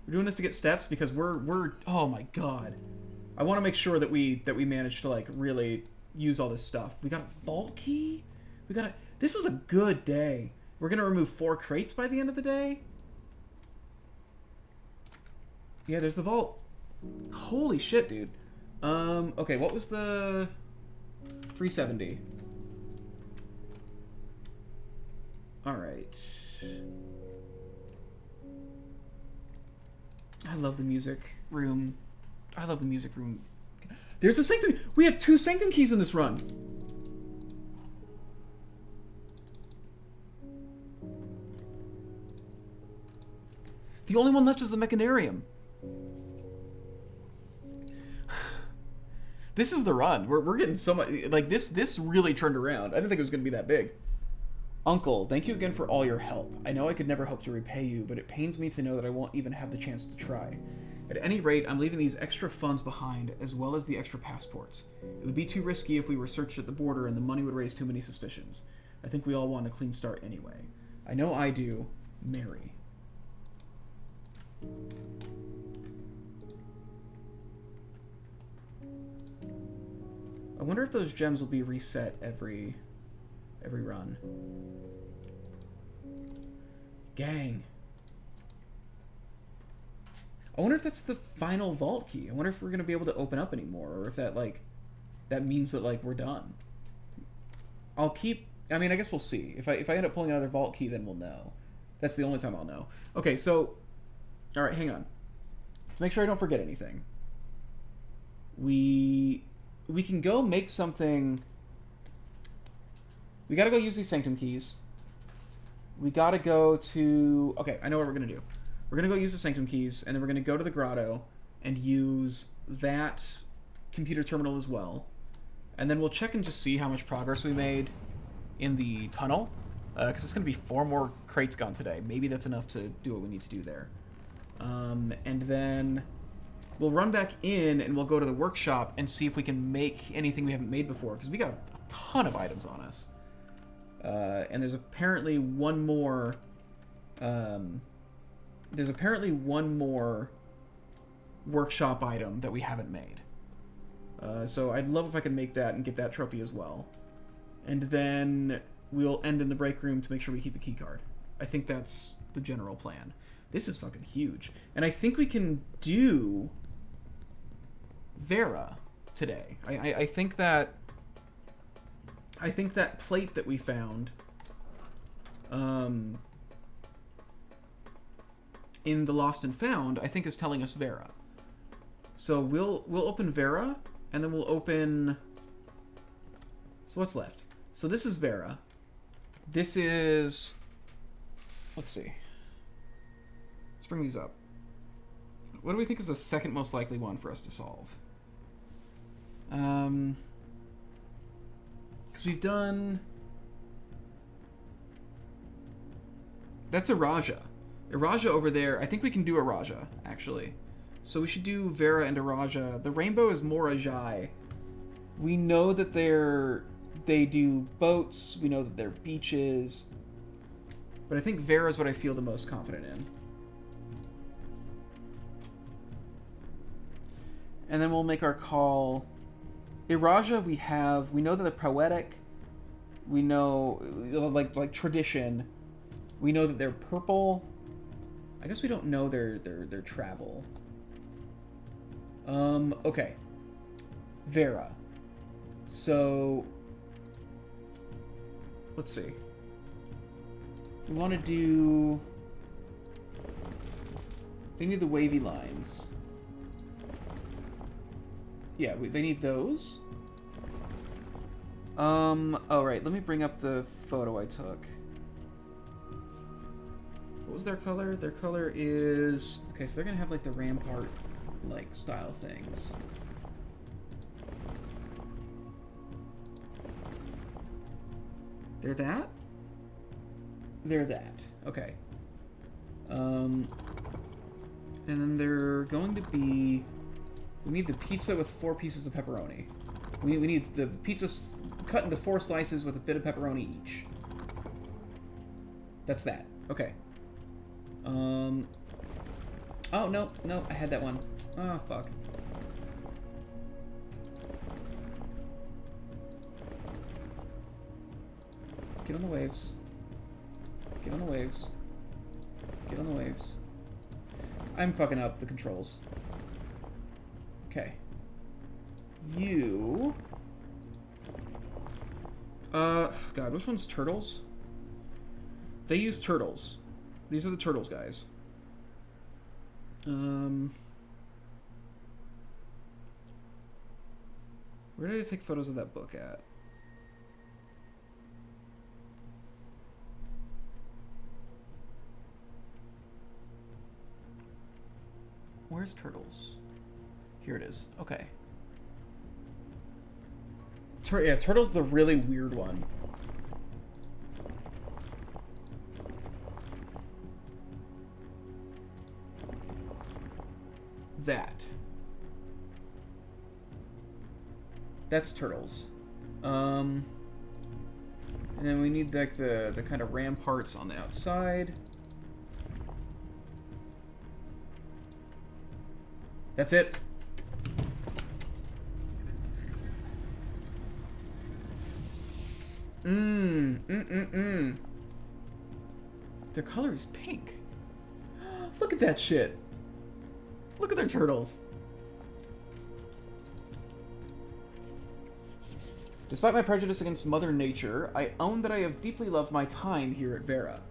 We're doing this to get steps because we're oh my god. I want to make sure that we manage to like really use all this stuff. We got a vault key. This was a good day. We're gonna remove 4 crates by the end of the day. Yeah, there's the vault. Holy shit, dude. Okay, what was the 370? Alright. I love the music room. I love the music room. There's a Sanctum. We have 2 Sanctum keys in this run. The only one left is the Mechanarium. This is the run. We're getting so much. Like, this really turned around. I didn't think it was going to be that big. Uncle, thank you again for all your help. I know I could never hope to repay you, but it pains me to know that I won't even have the chance to try. At any rate, I'm leaving these extra funds behind, as well as the extra passports. It would be too risky if we were searched at the border and the money would raise too many suspicions. I think we all want a clean start anyway. I know I do. Mary. I wonder if those gems will be reset every run. Gang. I wonder if that's the final vault key. I wonder if we're going to be able to open up anymore, or if that, like, that means that, like, we're done. I'll keep... I mean, I guess we'll see. If I end up pulling another vault key, then we'll know. That's the only time I'll know. Okay, so... Alright, hang on. Let's make sure I don't forget anything. We can go make something... We gotta go use these Sanctum keys. We gotta go to... Okay, I know what we're gonna do. We're gonna go use the Sanctum keys, and then we're gonna go to the grotto and use that computer terminal as well. And then we'll check and just see how much progress we made in the tunnel. Because it's gonna be 4 more crates gone today. Maybe that's enough to do what we need to do there. And then we'll run back in and we'll go to the workshop and see if we can make anything we haven't made before. Because we got a ton of items on us. And there's apparently one more... There's apparently one more workshop item that we haven't made. So I'd love if I could make that and get that trophy as well. And then we'll end in the break room to make sure we keep a key card. I think that's the general plan. This is fucking huge. And I think we can do Vera today. I think that plate that we found in the Lost and Found, I think is telling us Vera. So we'll open Vera, and then we'll open... So what's left? So this is Vera. This is... Let's see. Let's bring these up. What do we think is the second most likely one for us to solve? Because we've done... That's Araja. Araja over there. I think we can do Araja, actually. So we should do Vera and Araja. The rainbow is Morajai. We know that they do boats. We know that they're beaches. But I think Vera is what I feel the most confident in. And then we'll make our call. Iraja, we know that they're poetic. We know, like tradition. We know that they're purple. I guess we don't know their travel. Okay. Vera. So, let's see. We want to do... They need the wavy lines. Yeah, they need those. Oh, right. Let me bring up the photo I took. What was their color? Their color is... Okay, so they're going to have, like, the rampart-like style things. They're that? They're that. Okay. And then they're going to be... We need the pizza with 4 pieces of pepperoni. We need the pizza cut into 4 slices with a bit of pepperoni each. That's that. Okay. Oh, no, I had that one. Oh, fuck. Get on the waves. Get on the waves. Get on the waves. I'm fucking up the controls. Okay. You... God, which one's turtles? They use turtles. These are the turtles, guys. Where did I take photos of that book at? Where's turtles? Here it is. Okay. Yeah, turtle's the really weird one. That's turtles. And then we need like the kind of ramparts on the outside. That's it. Their color is pink. Look at that shit. Look at their turtles. Despite my prejudice against Mother Nature, I own that I have deeply loved my time here at Vera.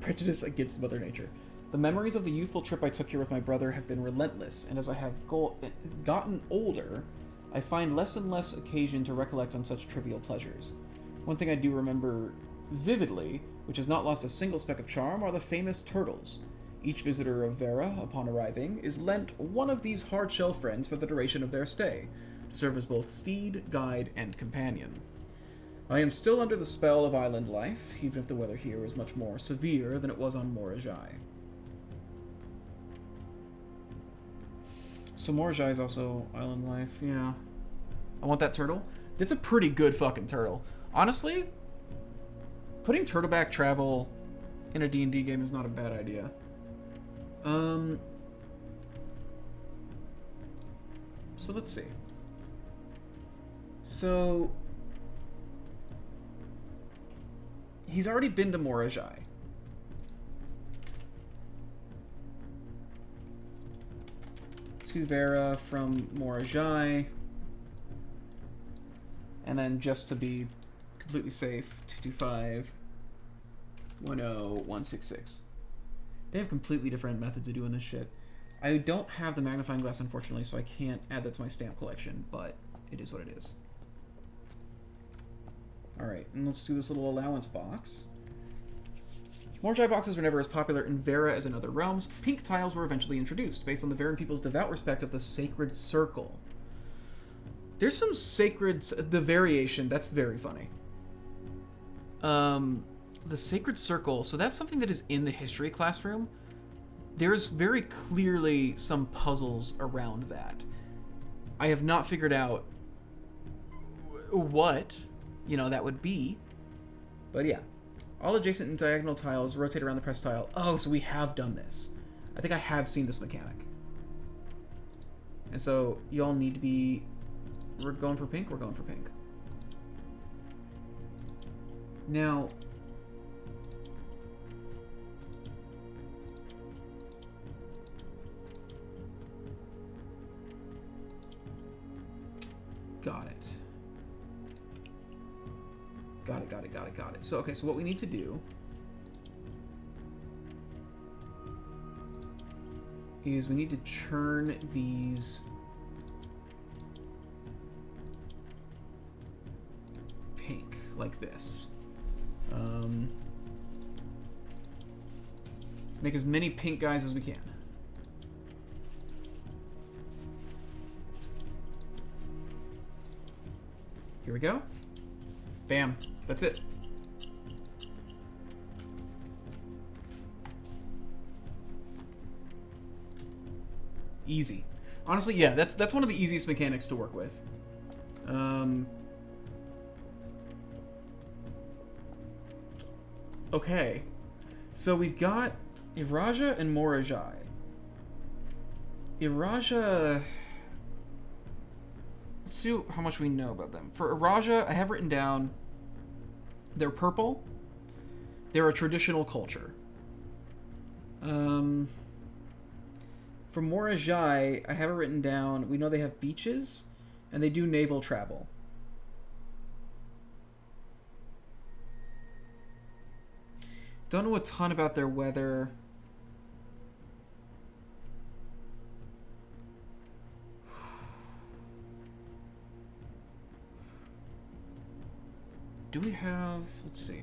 Prejudice against Mother Nature. The memories of the youthful trip I took here with my brother have been relentless, and as I have gotten older, I find less and less occasion to recollect on such trivial pleasures. One thing I do remember vividly, which has not lost a single speck of charm, are the famous turtles. Each visitor of Vera, upon arriving, is lent one of these hard-shell friends for the duration of their stay, to serve as both steed, guide, and companion. I am still under the spell of island life, even if the weather here is much more severe than it was on Morajai. So Morajai is also island life, yeah. I want that turtle. It's a pretty good fucking turtle. Honestly, putting turtleback travel in a D&D game is not a bad idea. So let's see. So he's already been to Morajai. To Vera from Morajai. And then just to be completely safe, 225 10166. They have completely different methods of doing this shit. I don't have the magnifying glass, unfortunately, so I can't add that to my stamp collection, but it is what it is. Alright, and let's do this little allowance box. Morajai boxes were never as popular in Vera as in other realms. Pink tiles were eventually introduced, based on the Veran people's devout respect of the sacred circle. There's some sacred... The variation, that's very funny. The Sacred Circle, so that's something that is in the history classroom. There's very clearly some puzzles around that. I have not figured out what, that would be. But yeah. All adjacent and diagonal tiles rotate around the press tile. Oh, so we have done this. I think I have seen this mechanic. And so y'all need to be... We're going for pink? We're going for pink. Now... Got it. Got it. So, okay, so what we need to do is we need to churn these pink, like this. Make as many pink guys as we can. Here we go. Bam. That's it. Easy. Honestly, yeah, that's one of the easiest mechanics to work with. Okay. So we've got Iraja and Morajai. Iraja... Let's see how much we know about them. For Iraja, I have written down... They're purple. They're a traditional culture. For Morajai, I have it written down. We know they have beaches, and they do naval travel. Don't know a ton about their weather. Do we have... Let's see.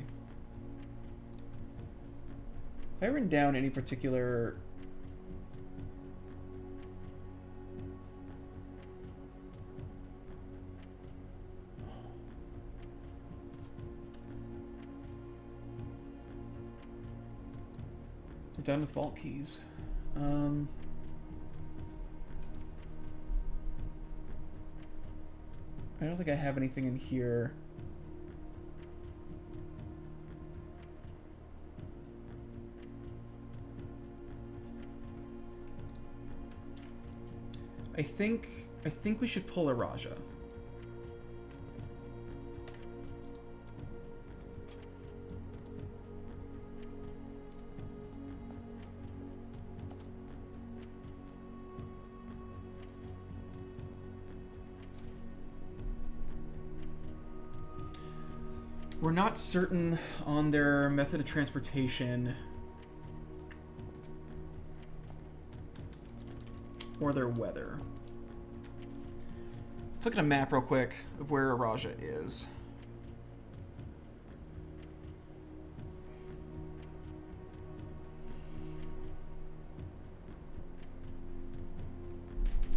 Have I written down any particular... We're done with vault keys. I don't think I have anything in here. I think we should pull a Raja. We're not certain on their method of transportation or their weather. Let's look at a map real quick of where Raja is.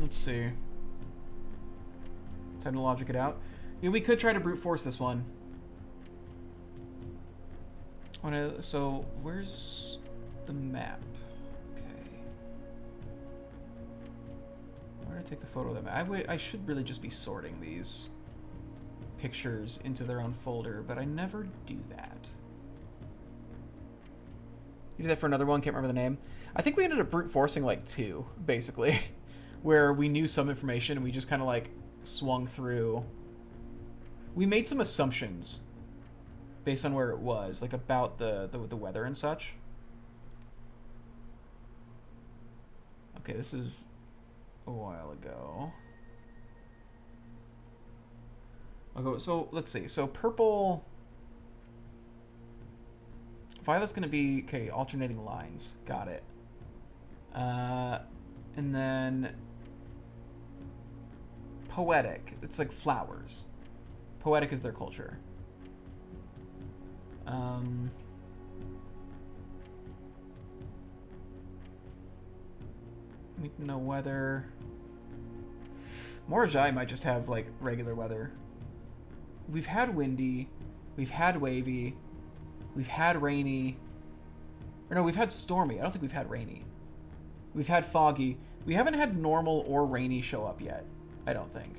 Let's see. Time to logic it out. Yeah, we could try to brute force this one. So, where's the map? Okay. Where did I take the photo of the map? I should really just be sorting these pictures into their own folder, but I never do that. You did that for another one, can't remember the name. I think we ended up brute forcing like 2, basically, where we knew some information and we just kind of like swung through. We made some assumptions based on where it was, like about the weather and such. Okay, this is a while ago. So let's see. So purple, violet's gonna be okay. Alternating lines, got it. And then poetic. It's like flowers. Poetic is their culture. We don't know weather. Morajai might just have, like, regular weather. We've had windy. We've had wavy. We've had rainy. Or no, we've had stormy. I don't think we've had rainy. We've had foggy. We haven't had normal or rainy show up yet. I don't think.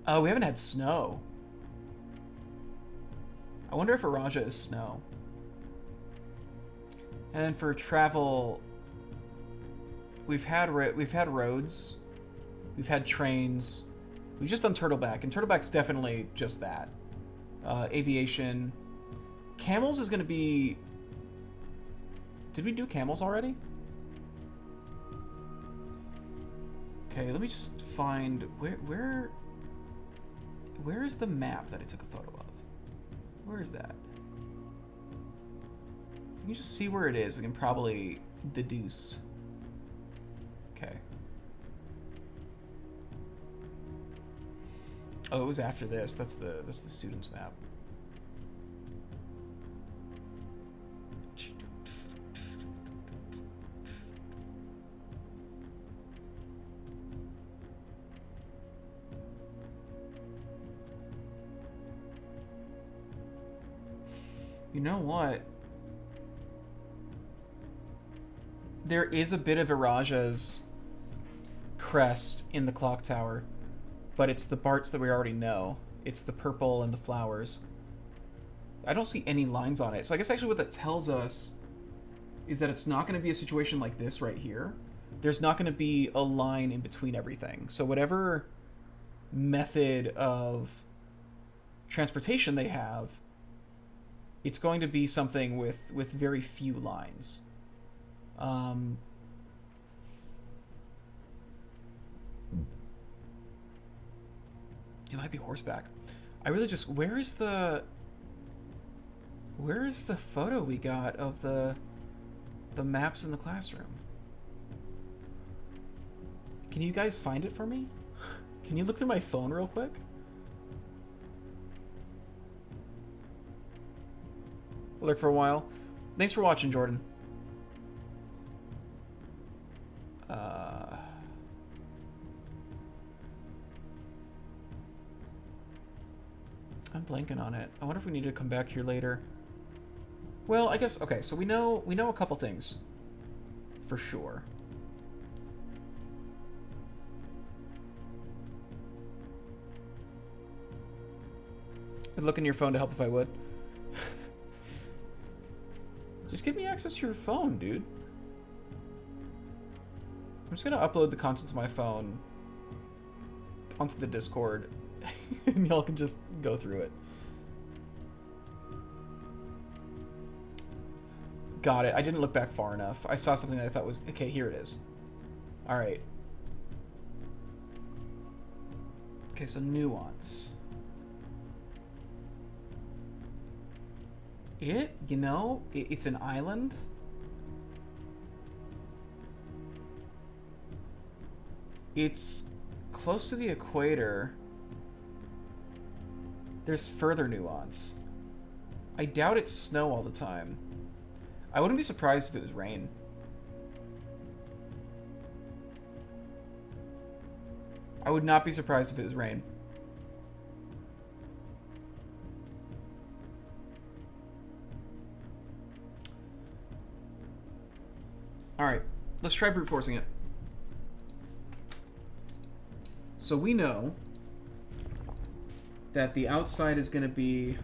Oh, we haven't had snow. I wonder if Araja is snow. And for travel, we've had roads, we've had trains, we've just done Turtleback, and Turtleback's definitely just that. Aviation, camels is going to be. Did we do camels already? Okay, let me just find where is the map that I took a photo of? Where is that? If we can just see where it is, we can probably deduce. Okay. Oh, it was after this. That's the student's map. You know what? There is a bit of Iraja's crest in the clock tower, but it's the Barts that we already know. It's the purple and the flowers. I don't see any lines on it. So I guess actually what that tells us is that it's not going to be a situation like this right here. There's not going to be a line in between everything. So whatever method of transportation they have, it's going to be something with very few lines. It might be horseback. I really just... Where is the photo we got of the maps in the classroom? Can you guys find it for me? Can you look through my phone real quick? We'll look for a while. Thanks for watching, Jordan. I'm blanking on it. I wonder if we need to come back here later. Well, I guess... Okay, so we know a couple things. For sure. I'd look in your phone to help if I would. Just give me access to your phone, dude. I'm just gonna upload the contents of my phone onto the Discord, and y'all can just go through it. Got it. I didn't look back far enough. I saw something that I thought was... Okay, here it is. Alright. Okay, so nuance. You know, it's an island. It's close to the equator. There's further nuance. I doubt it's snow all the time. I wouldn't be surprised if it was rain. I would not be surprised if it was rain. Alright, let's try brute forcing it. So we know that the outside is going to be...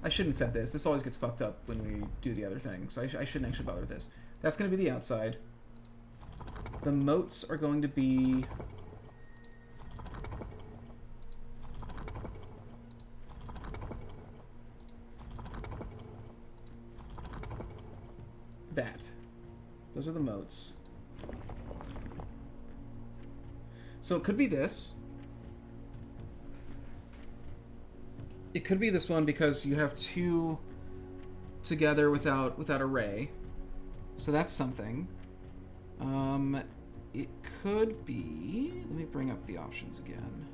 I shouldn't have said this. This always gets fucked up when we do the other thing, so I shouldn't actually bother with this. That's going to be the outside. The moats are going to be... that. Those are the moats. So it could be this. It could be this one because you have two together without a ray. So that's something. It could be... Let me bring up the options again.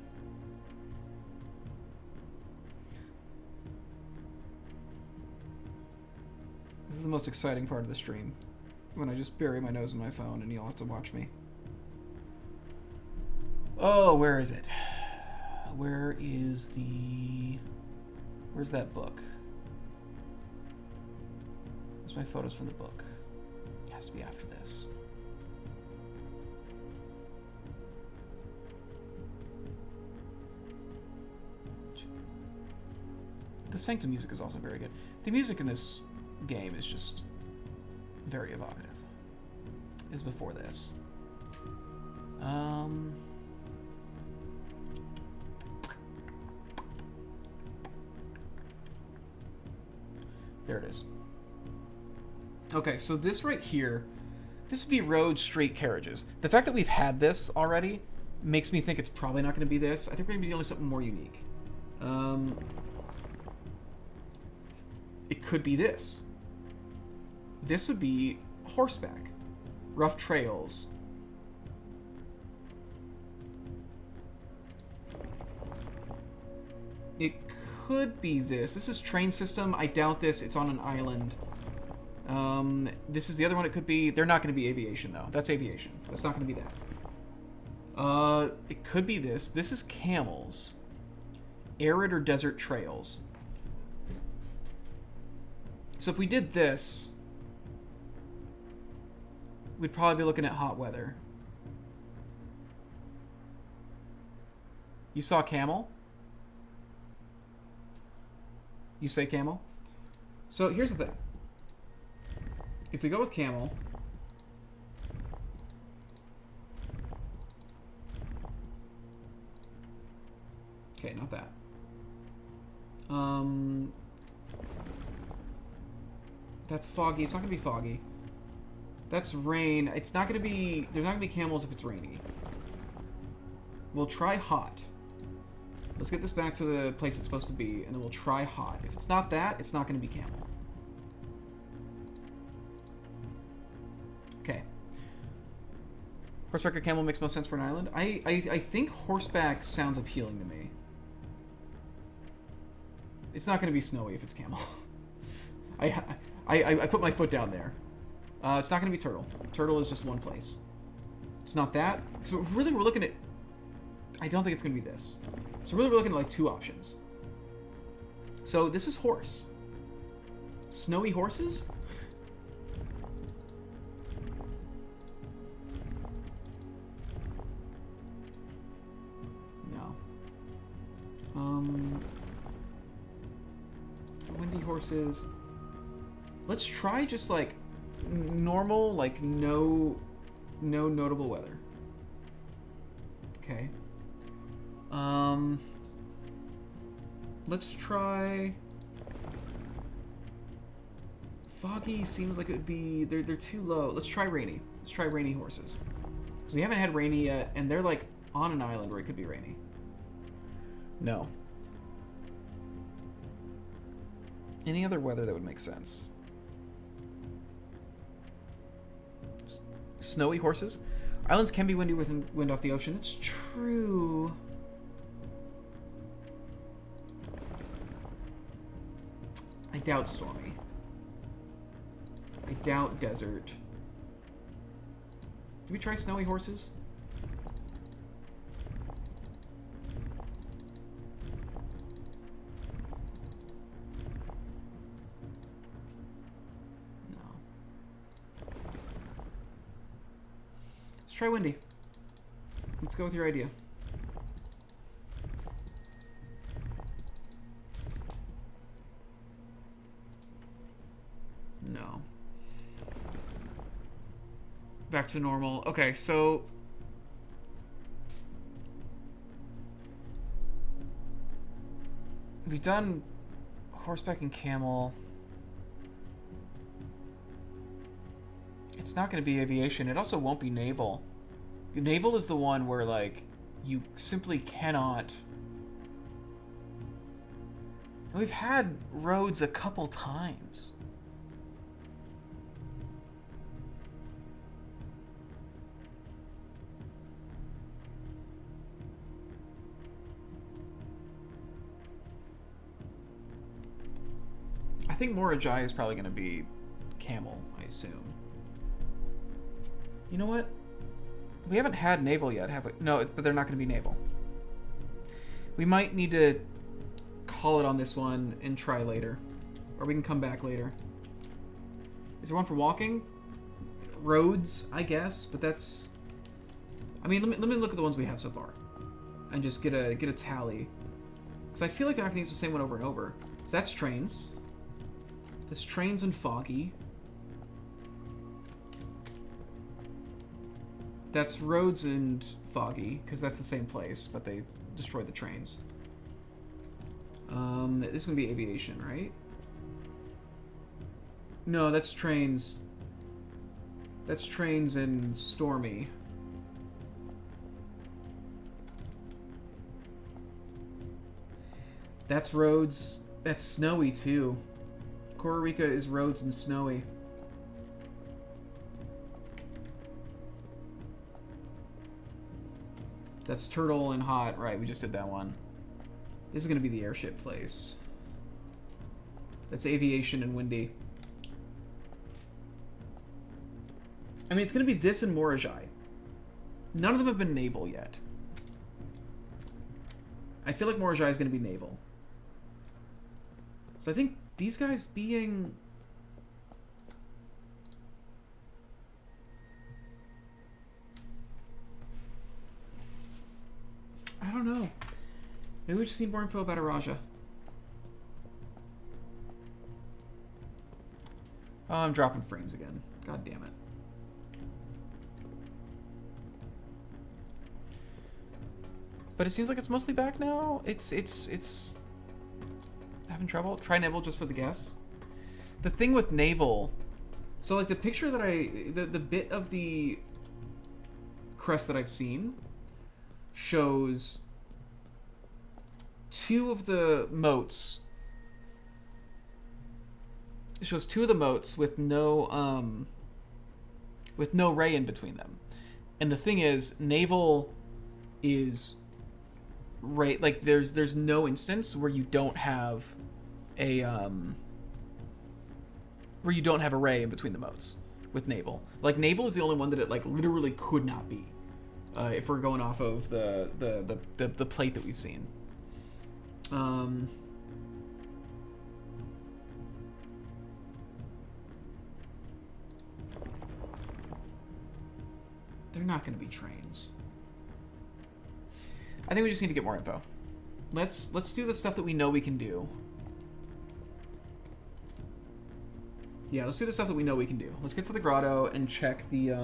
This is the most exciting part of the stream. When I just bury my nose in my phone and you'll have to watch me. Oh, where is it? Where's that book? Where's my photos from the book? It has to be after this. The Sanctum music is also very good. The music in this game is just very evocative. It was before this. There it is. Okay, so this right here, this would be road straight carriages. The fact that we've had this already makes me think it's probably not going to be this. I think we're going to be dealing with something more unique. It could be this. This would be horseback. Rough trails. It could be this. This is train system. I doubt this. It's on an island. This is the other one it could be. They're not going to be aviation, though. That's aviation. That's not going to be that. It could be this. This is camels. Arid or desert trails. So if we did this, we'd probably be looking at hot weather. You saw camel? You say camel? So here's the thing. If we go with camel, okay, not that. That's foggy. It's not gonna be foggy. That's rain. It's not gonna be. There's not gonna be camels if it's rainy. We'll try hot. Let's get this back to the place it's supposed to be, and then we'll try hot. If it's not that, it's not gonna be camel. Okay. Horseback or camel makes most sense for an island. I think horseback sounds appealing to me. It's not going to be snowy if it's camel. I put my foot down there. It's not going to be turtle. Turtle is just one place. It's not that. So really we're looking at... I don't think it's going to be this. So really we're looking at like two options. So this is horse. Snowy horses? No. Windy horses. Let's try just like normal, like no notable weather. Okay. Let's try... Foggy seems like it would be... They're too low. Let's try rainy. Let's try rainy horses. So we haven't had rainy yet, and they're like on an island where it could be rainy. No. Any other weather that would make sense? Snowy horses? Islands can be windy with wind off the ocean. That's true. I doubt stormy. I doubt desert. Did we try snowy horses? No. Let's try windy. Let's go with your idea. No. Back to normal. Okay, so... we've done horseback and camel. It's not going to be aviation. It also won't be naval. Naval is the one where, like, you simply cannot... We've had roads a couple times. I think Morajai is probably going to be camel, I assume. You know what? We haven't had naval yet, have we? No, but they're not going to be naval. We might need to call it on this one and try later. Or we can come back later. Is there one for walking? Roads, I guess, but that's... I mean, let me look at the ones we have so far. And just get a tally. Because I feel like they're not going to use the same one over and over. So that's trains. That's trains and foggy. That's roads and foggy, because that's the same place, but they destroyed the trains. This is going to be aviation, right? No, that's trains. That's trains and stormy. That's roads. That's snowy, too. Costa Rica is roads and snowy. That's turtle and hot. Right, we just did that one. This is going to be the airship place. That's aviation and windy. I mean, it's going to be this and Morajai. None of them have been naval yet. I feel like Morajai is going to be naval. So I think these guys being... I don't know. Maybe we just need more info about Araja. Oh, I'm dropping frames again. God damn it. But it seems like it's mostly back now. It's having trouble. Try naval just for the guess. The thing with naval, so like the picture that the bit of the crest that I've seen shows two of the moats. It shows two of the moats with no ray in between them. And the thing is, naval is right, like there's no instance where you don't have a ray in between the moats with naval. Like naval is the only one that it like literally could not be. If we're going off of the plate that we've seen. They're not going to be trains. I think we just need to get more info. Let's do the stuff that we know we can do. Yeah, let's do the stuff that we know we can do. Let's get to the grotto and check the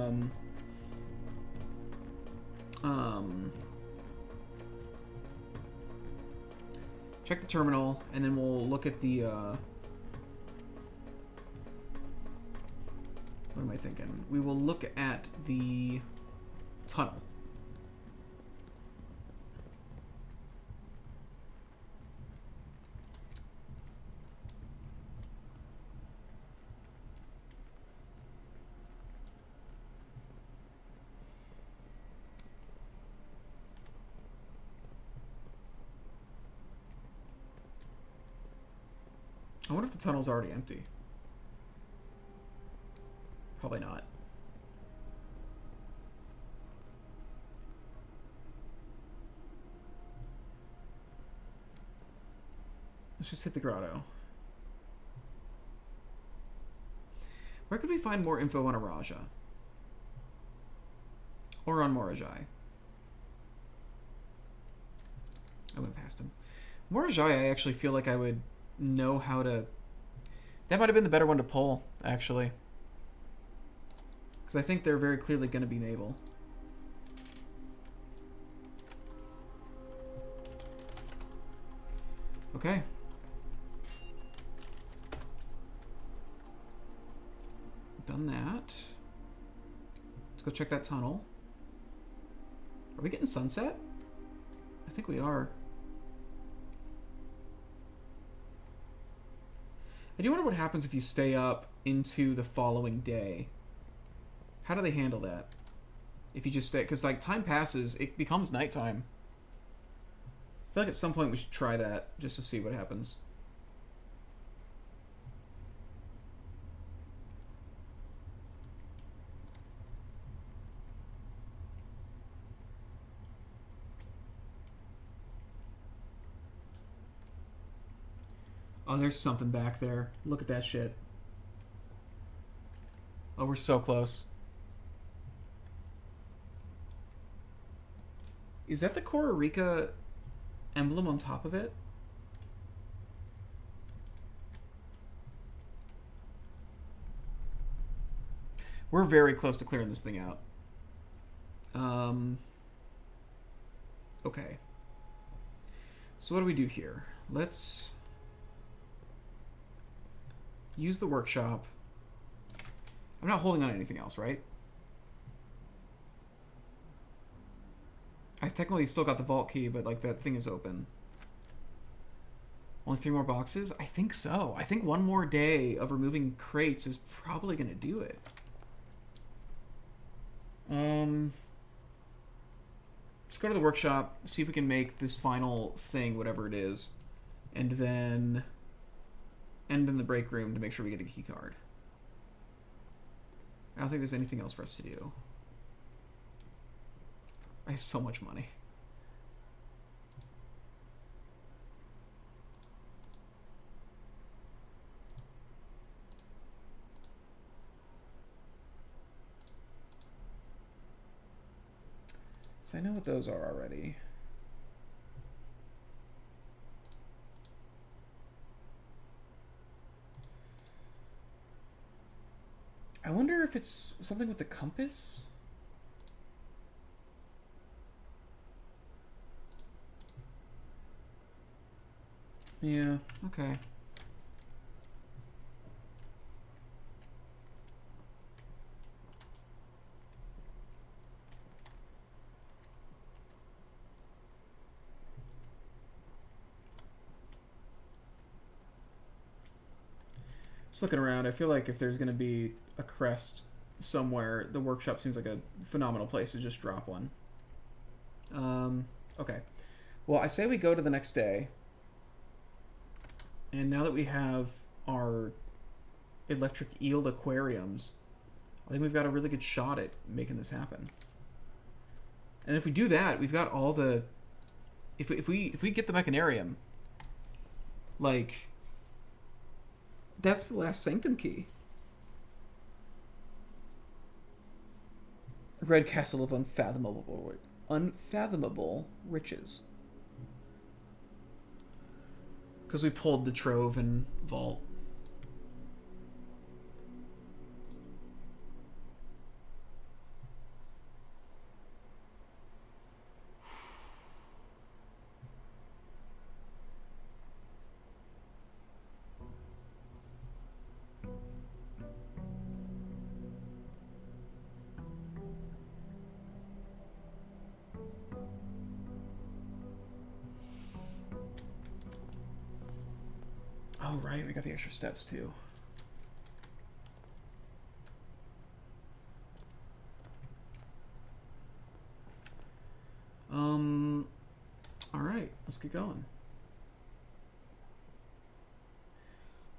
check the terminal, and then we'll look at the what am I thinking? We will look at the tunnel. I wonder if the tunnel's already empty. Probably not. Let's just hit the grotto. Where could we find more info on Araja? Or on Morajai? I went past him. Morajai, I actually feel like I would know how to... That might have been the better one to pull, actually. Because I think they're very clearly going to be naval. Okay. Done that. Let's go check that tunnel. Are we getting sunset? I think we are. I do wonder what happens if you stay up into the following day. How do they handle that? If you just stay... Because, like, time passes, it becomes nighttime. I feel like at some point we should try that, just to see what happens. Oh, there's something back there. Look at that shit. Oh, we're so close. Is that the Costa Rica emblem on top of it? We're very close to clearing this thing out. Okay. So what do we do here? Let's use the workshop. I'm not holding on to anything else, right? I technically still got the vault key, but like that thing is open. Only 3 more boxes? I think so. I think 1 more day of removing crates is probably going to do it. Let's go to the workshop, see if we can make this final thing, whatever it is, and then end in the break room to make sure we get a key card. I don't think there's anything else for us to do. I have so much money. So I know what those are already. I wonder if it's something with the compass? Yeah, okay. Just looking around, I feel like if there's going to be a crest somewhere, the workshop seems like a phenomenal place to just drop one. Okay. Well, I say we go to the next day. And now that we have our electric eeled aquariums, I think we've got a really good shot at making this happen. And if we do that, we've got all the... If we get the mechanarium, like... That's the last Sanctum key. Red Castle of Unfathomable Riches. Because we pulled the Trove and Vault. Oh, right, we got the extra steps too. Alright, let's get going.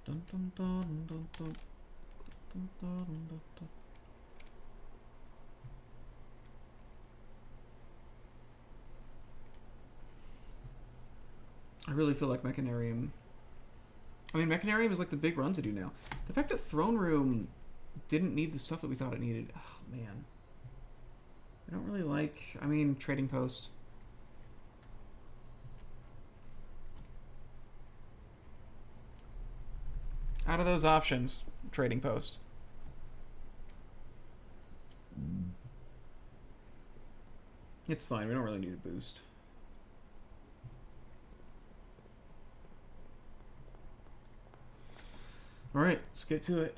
Dun, dun, dun, dun, dun, dun, dun, dun, dun. I really feel like Mechanarium... I mean, Mechanarium is like the big run to do now. The fact that Throne Room didn't need the stuff that we thought it needed. Oh, man. I don't really like... I mean, Trading Post. Out of those options, Trading Post. It's fine. We don't really need a boost. Alright, let's get to it.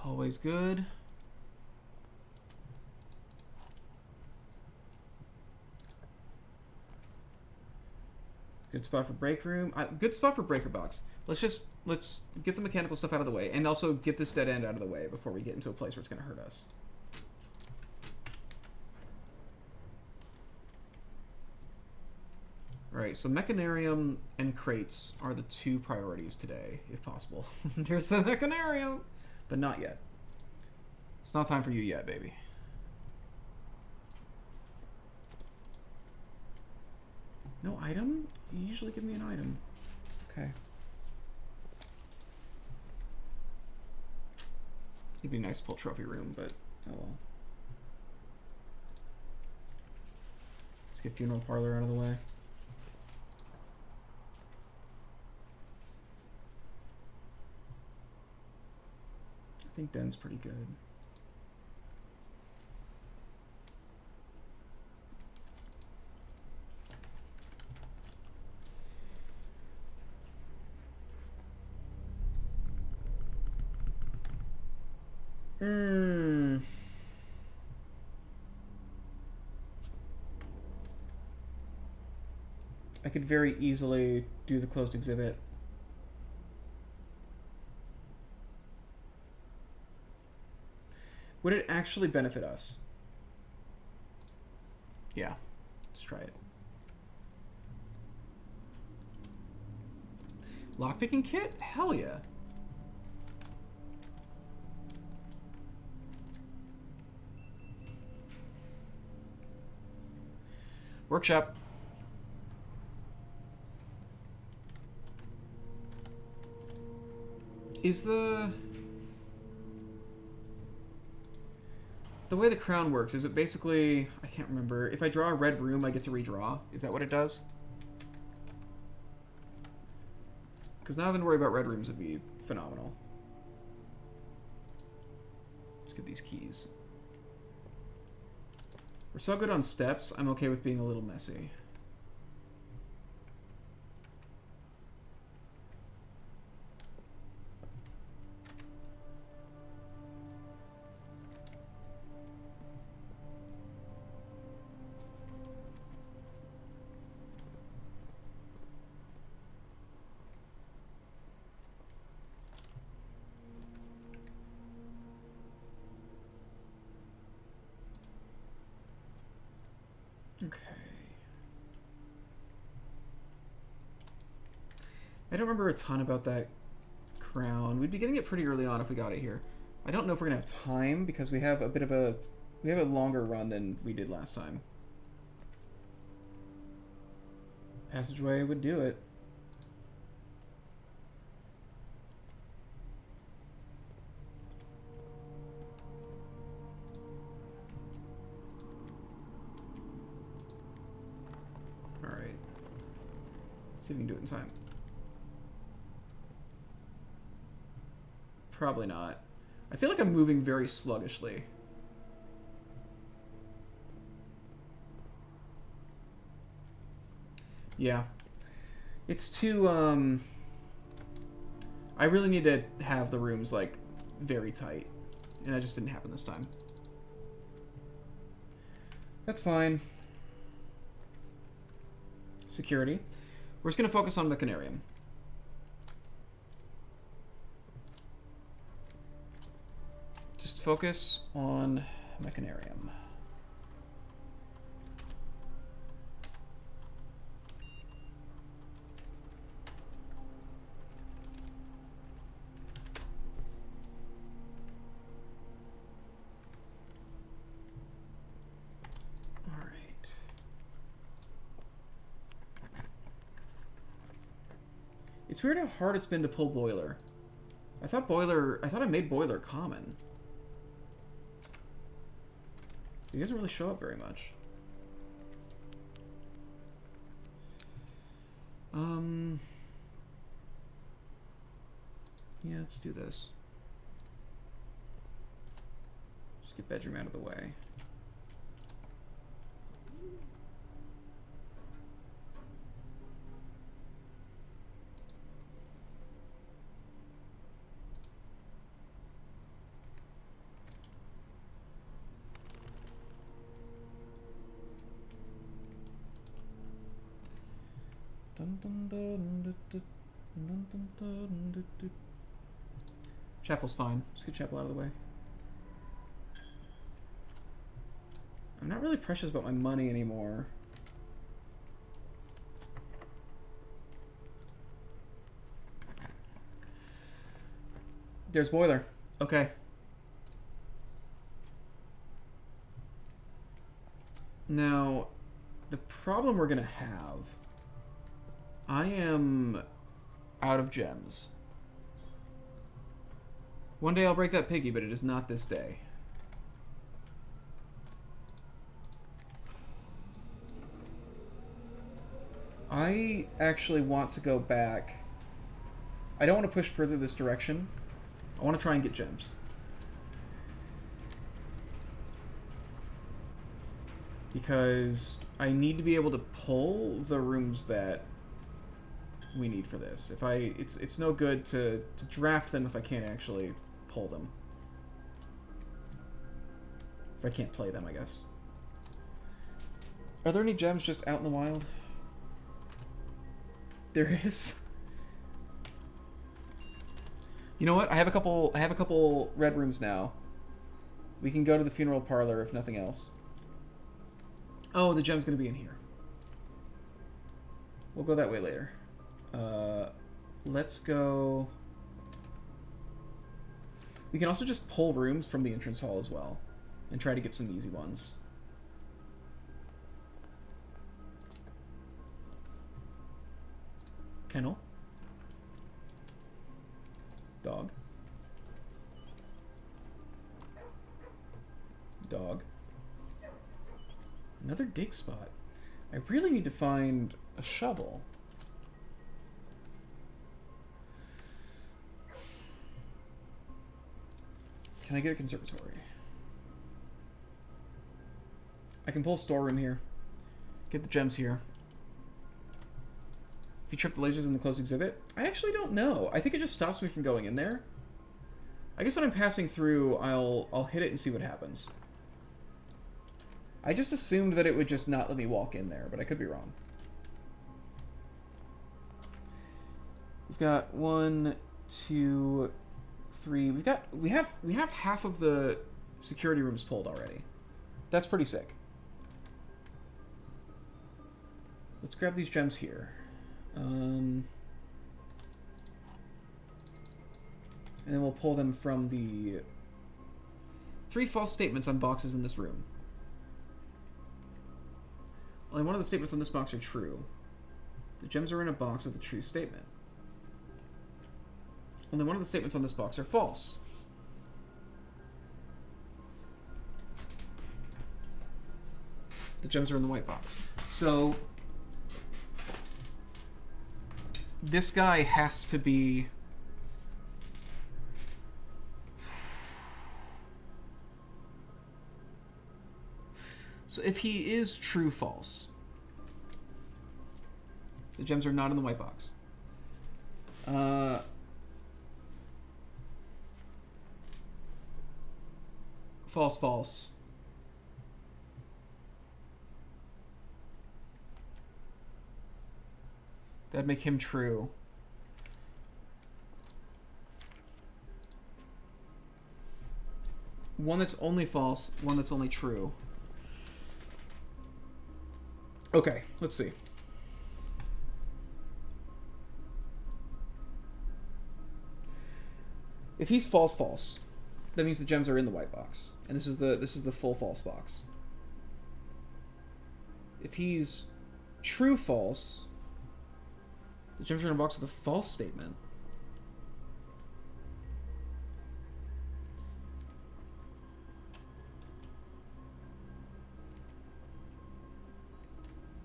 Always good. Good spot for break room. Good spot for breaker box. Let's get the mechanical stuff out of the way, and also get this dead end out of the way before we get into a place where it's going to hurt us. Alright, so Mechanarium and crates are the 2 priorities today, if possible. There's the Mechanarium! But not yet. It's not time for you yet, baby. No item? You usually give me an item. Okay. It'd be nice to pull trophy room, but oh well. Let's get funeral parlor out of the way. I think den's pretty good. I could very easily do the closed exhibit. Would it actually benefit us? Yeah, let's try it. Lockpicking kit? Hell yeah. Workshop. Is the way the crown works, is it basically, I can't remember, if I draw a red room I get to redraw? Is that what it does? Because not having to worry about red rooms would be phenomenal. Let's get these keys. We're so good on steps, I'm okay with being a little messy. Okay. I don't remember a ton about that crown. We'd be getting it pretty early on if we got it here. I don't know if we're gonna have time because we have a bit of a longer run than we did last time. Passageway would do it. See if we can do it in time. Probably not. I feel like I'm moving very sluggishly. Yeah. It's too, I really need to have the rooms, like, very tight. And that just didn't happen this time. That's fine. Security. We're just going to focus on Mechanarium. Just focus on Mechanarium. It's weird how hard it's been to pull Boiler. I thought I made Boiler common. He doesn't really show up very much. Yeah, let's do this. Just get bedroom out of the way. Chapel's fine. Just get Chapel out of the way. I'm not really precious about my money anymore. There's Boiler. Okay. Now, the problem we're gonna have... I am out of gems. One day I'll break that piggy, but it is not this day. I actually want to go back. I don't want to push further this direction. I want to try and get gems. Because I need to be able to pull the rooms that we need for this. It's no good to draft them if I can't actually pull them. If I can't play them, I guess. Are there any gems just out in the wild? There is. You know what? I have a couple red rooms now. We can go to the funeral parlor if nothing else. Oh, the gem's gonna be in here. We'll go that way later. Let's go... We can also just pull rooms from the entrance hall as well. And try to get some easy ones. Kennel. Dog. Dog. Another dig spot. I really need to find a shovel. Can I get a conservatory? I can pull storeroom here. Get the gems here. If you trip the lasers in the closed exhibit? I actually don't know. I think it just stops me from going in there. I guess when I'm passing through, I'll hit it and see what happens. I just assumed that it would just not let me walk in there, but I could be wrong. We've got 1, 2, 3. We have half of the security rooms pulled already. That's pretty sick. Let's grab these gems here. And then we'll pull them from the 3 false statements on boxes in this room. Only one of the statements on this box are true. The gems are in a box with a true statement. Only one of the statements on this box are false. The gems are in the white box. So this guy has to be... So if he is true-false, the gems are not in the white box. False, false. That'd make him true. One that's only false, one that's only true. Okay, let's see. If he's false, false, that means the gems are in the white box, and this is the full false box. If he's true, false, the gems are in a box with a false statement.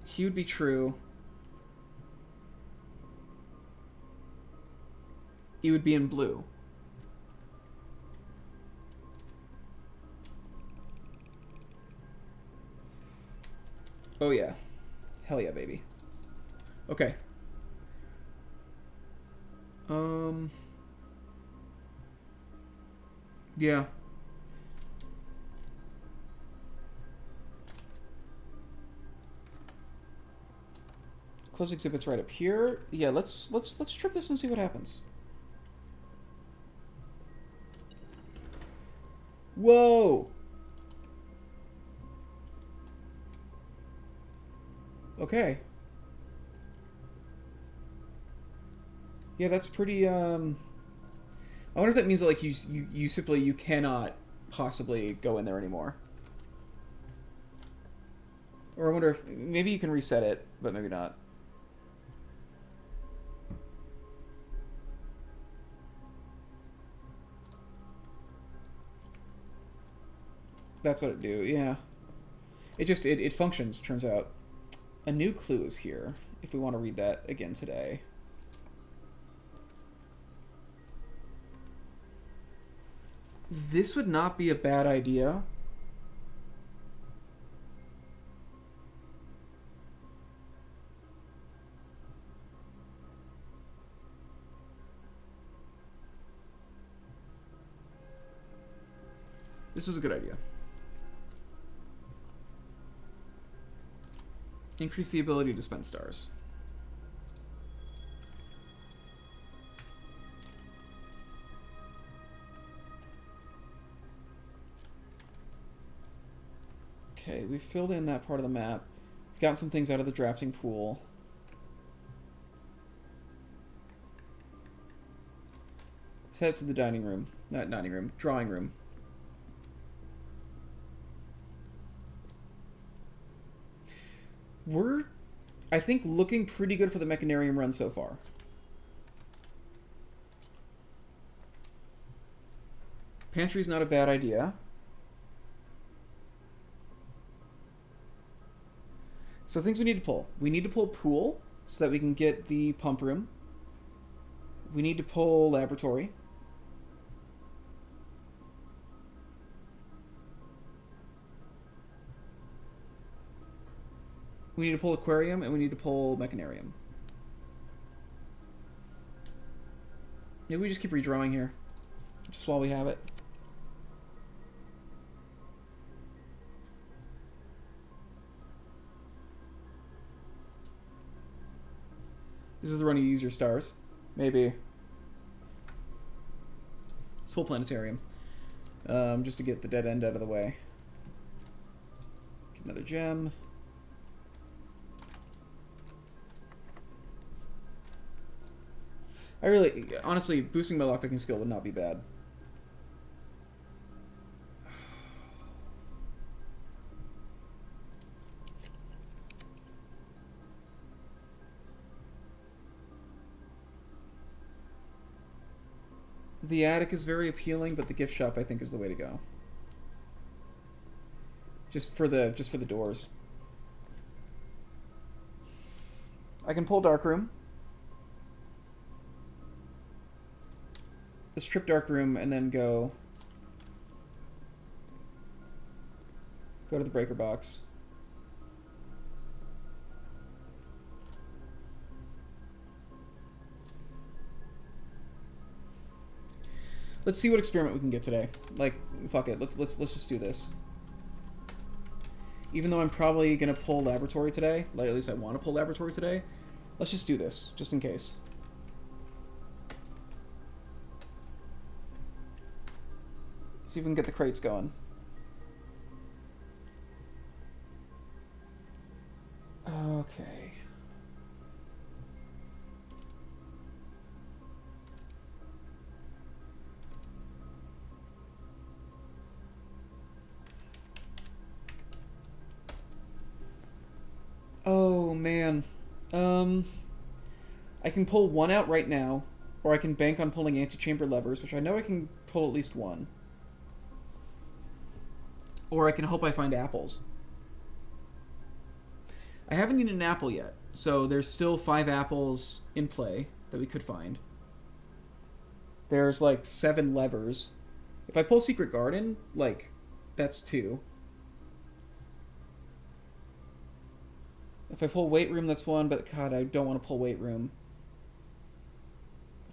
He would be true. He would be in blue. Oh yeah. Hell yeah, baby. Okay. Yeah. Close exhibit's right up here. Yeah, let's trip this and see what happens. Whoa! Okay. Yeah, that's pretty, I wonder if that means that, like, you simply, you cannot possibly go in there anymore. Or I wonder if, maybe you can reset it, but maybe not. That's what it do, yeah. It functions, turns out. A new clue is here, if we want to read that again today. This would not be a bad idea. This is a good idea. Increase the ability to spend stars. Okay, we've filled in that part of the map. We've got some things out of the drafting pool. Let's head to the dining room. Not dining room, drawing room. We're, I think, looking pretty good for the Mechanarium run so far. Pantry's not a bad idea. So things we need to pull. We need to pull pool so that we can get the pump room. We need to pull laboratory. We need to pull aquarium, and we need to pull Mechanarium. Maybe we just keep redrawing here, just while we have it. This is the run you use your stars. Maybe. Let's pull planetarium. Just to get the dead end out of the way. Get another gem. I really, honestly, boosting my lockpicking skill would not be bad. The attic is very appealing, but the gift shop I think is the way to go. Just for the doors. I can pull Darkroom. Let's trip Darkroom and then go to the breaker box. Let's see what experiment we can get today. Like, fuck it. Let's just do this. Even though I'm probably gonna pull laboratory today, like at least I want to pull laboratory today. Let's just do this, just in case. See if we can get the crates going. Okay. Oh, man. I can pull one out right now, or I can bank on pulling antechamber levers, which I know I can pull at least one. Or I can hope I find apples. I haven't eaten an apple yet, so there's still 5 apples in play that we could find. There's like 7 levers. If I pull Secret Garden, like, that's 2. If I pull Weight Room, that's 1, but God, I don't want to pull Weight Room.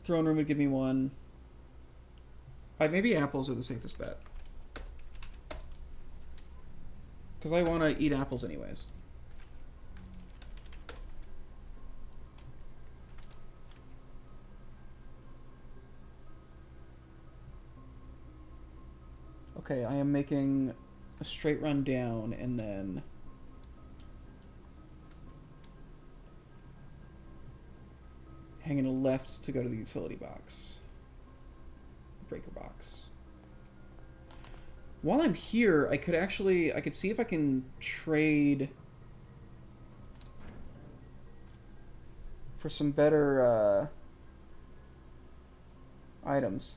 Throne Room would give me 1. Maybe apples are the safest bet. Because I want to eat apples anyways. Okay, I am making a straight run down and then hanging a left to go to the utility box. Breaker box. While I'm here, I could see if I can trade for some better items.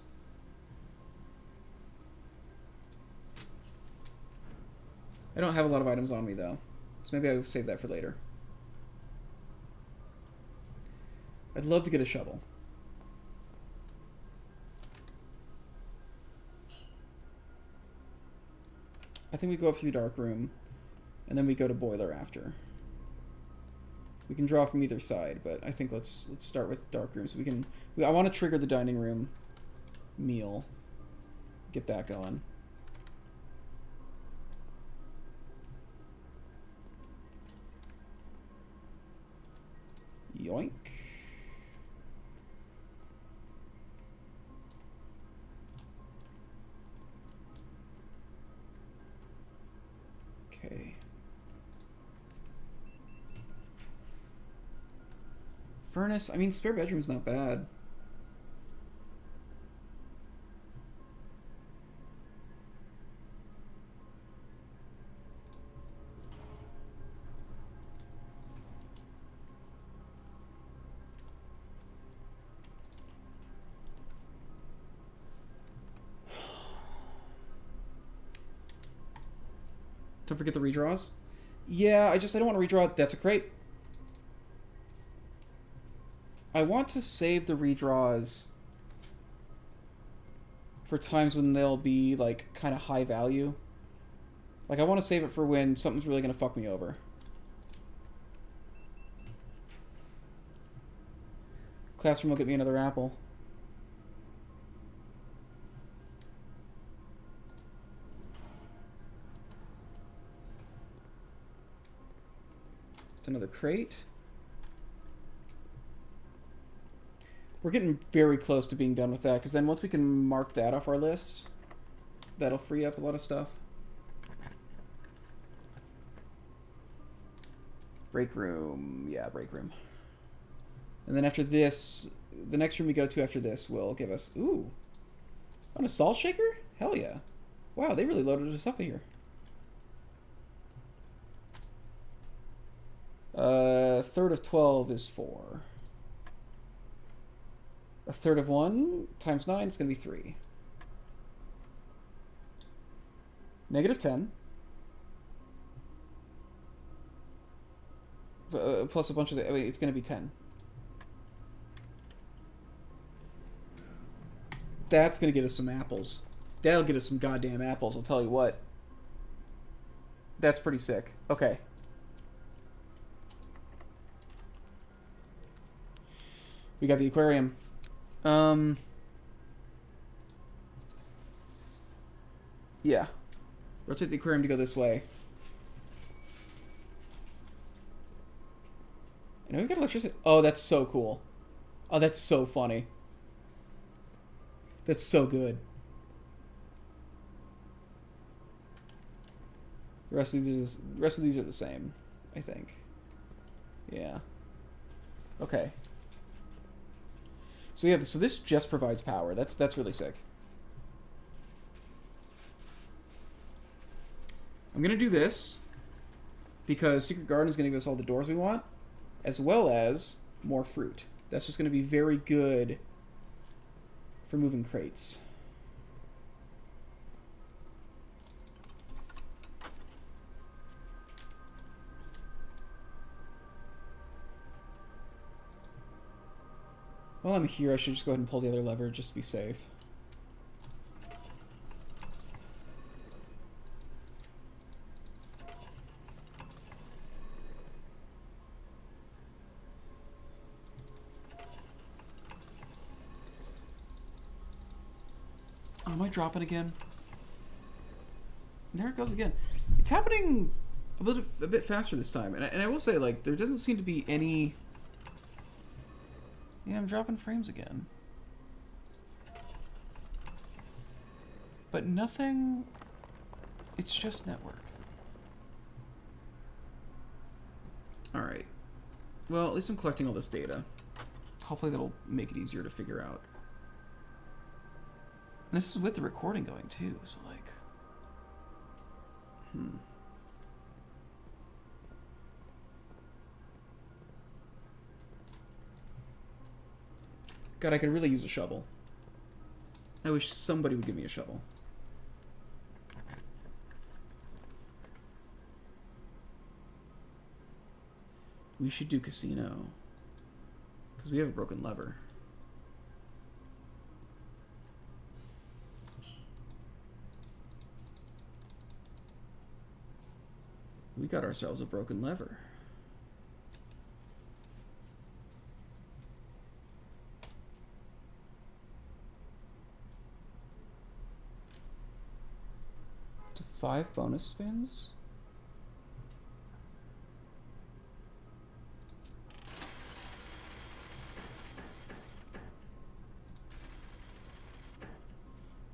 I don't have a lot of items on me, though. So maybe I'll save that for later. I'd love to get a shovel. I think we go up through Dark Room, and then we go to Boiler after. We can draw from either side, but I think let's start with Dark Room. So we can... I want to trigger the dining room meal. Get that going. Yoink. Okay. Furnace, I mean, spare bedroom's not bad. Don't forget the redraws. Yeah, I don't want to redraw. That's a crate. I want to save the redraws for times when they'll be, like, kind of high value. Like, I want to save it for when something's really going to fuck me over. Classroom will get me another apple. It's another crate. We're getting very close to being done with that, because then once we can mark that off our list, that'll free up a lot of stuff. Break room. Yeah, break room. And then after this, the next room we go to after this will give us... Ooh. On a salt shaker? Hell yeah. Wow, they really loaded us up here. A third of 12 is 4. A third of 1 times 9 is going to be 3. Negative 10. Plus a bunch of... I mean, it's going to be 10. That's going to get us some apples. That'll get us some goddamn apples, I'll tell you what. That's pretty sick. Okay. We got the aquarium. Yeah. Rotate the aquarium to go this way. I know we got electricity. Oh, that's so cool. Oh, that's so funny. That's so good. The rest of these are the same, I think. Yeah. Okay. So yeah, so this just provides power. That's really sick. I'm gonna do this because Secret Garden is gonna give us all the doors we want, as well as more fruit. That's just gonna be very good for moving crates. While I'm here, I should just go ahead and pull the other lever just to be safe. Oh, am I dropping again? There it goes again. It's happening a bit faster this time. And I will say, like, there doesn't seem to be any... Yeah, I'm dropping frames again. But nothing... It's just network. Alright. Well, at least I'm collecting all this data. Hopefully that'll make it easier to figure out. And this is with the recording going, too, so, like... God, I could really use a shovel. I wish somebody would give me a shovel. We should do casino. Because we have a broken lever. We got ourselves a broken lever. To 5 bonus spins?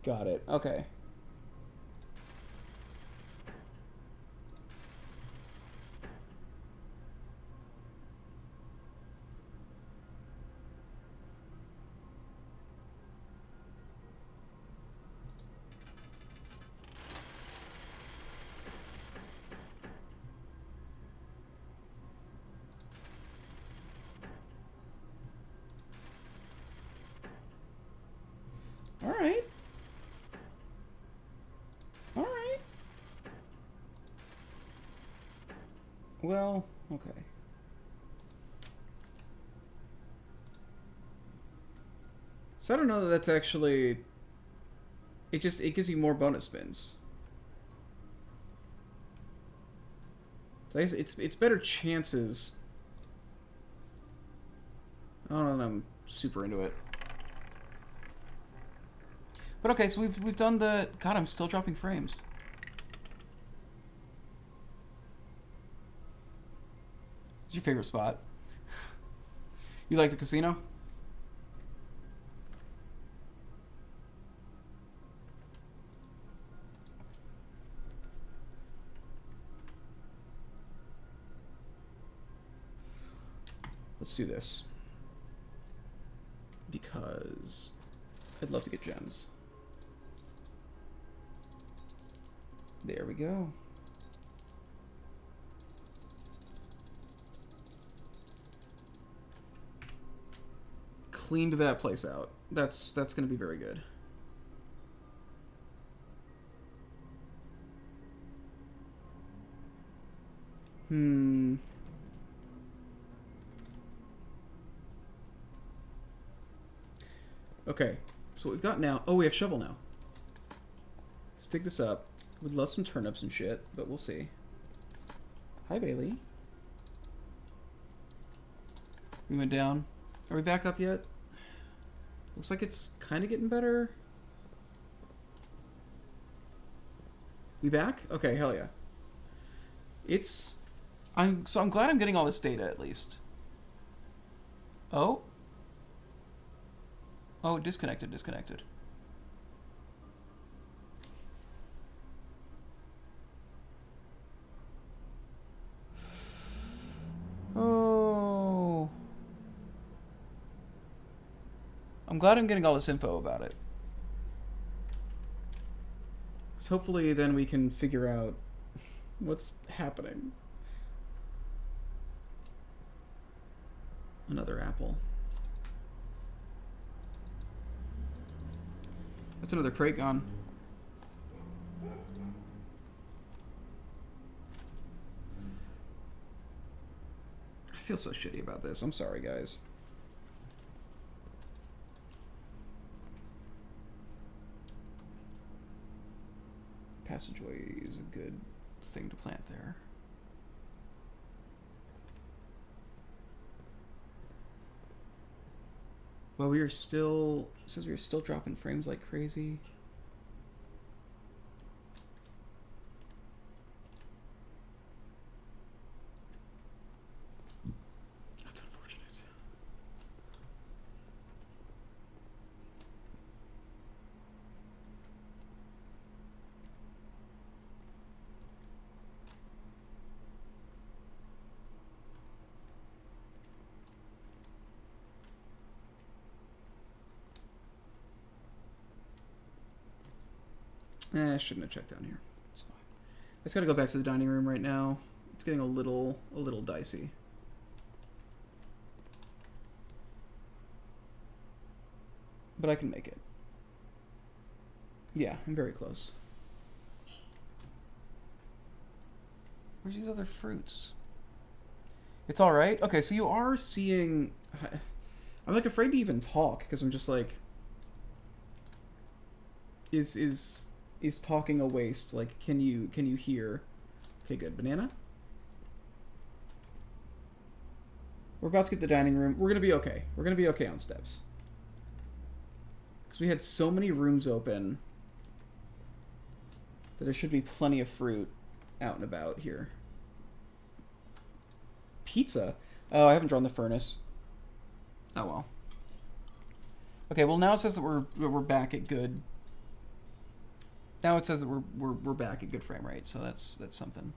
Got it. Okay. All right. All right. Well, okay. So I don't know that that's actually... it gives you more bonus spins. So I guess it's better chances. I don't know that I'm super into it. But okay, so we've done the... God, I'm still dropping frames. What's your favorite spot? You like the casino? Let's do this. Because I'd love to get gems. There we go. Cleaned that place out. That's going to be very good. Okay, so what we've got now... oh, we have shovel now. Let's dig this up. Would love some turnips and shit, but we'll see. Hi, Bailey. We went down. Are we back up yet? Looks like it's kind of getting better. We back? Okay, hell yeah. I'm glad I'm getting all this data at least. Oh? Oh, disconnected. Oh. I'm glad I'm getting all this info about it. So hopefully then we can figure out what's happening. Another apple. That's another crate gone. I feel so shitty about this. I'm sorry, guys. Passageway is a good thing to plant there. Well, we are still... it says we are still dropping frames like crazy. That's unfortunate. I shouldn't have checked down here. It's fine. I just gotta go back to the dining room right now. It's getting a little dicey. But I can make it. Yeah, I'm very close. Where's these other fruits? It's all right. Okay, so you are seeing. I'm like afraid to even talk because I'm just like, is talking a waste? Like, can you hear? Okay, good. Banana. We're about to get the dining room. We're gonna be okay. We're gonna be okay on steps. Because we had so many rooms open that there should be plenty of fruit out and about here. Pizza? Oh, I haven't drawn the furnace. Oh well. Okay, well now it says that we're back at good. Now it says that we're back at good frame rate, so that's something.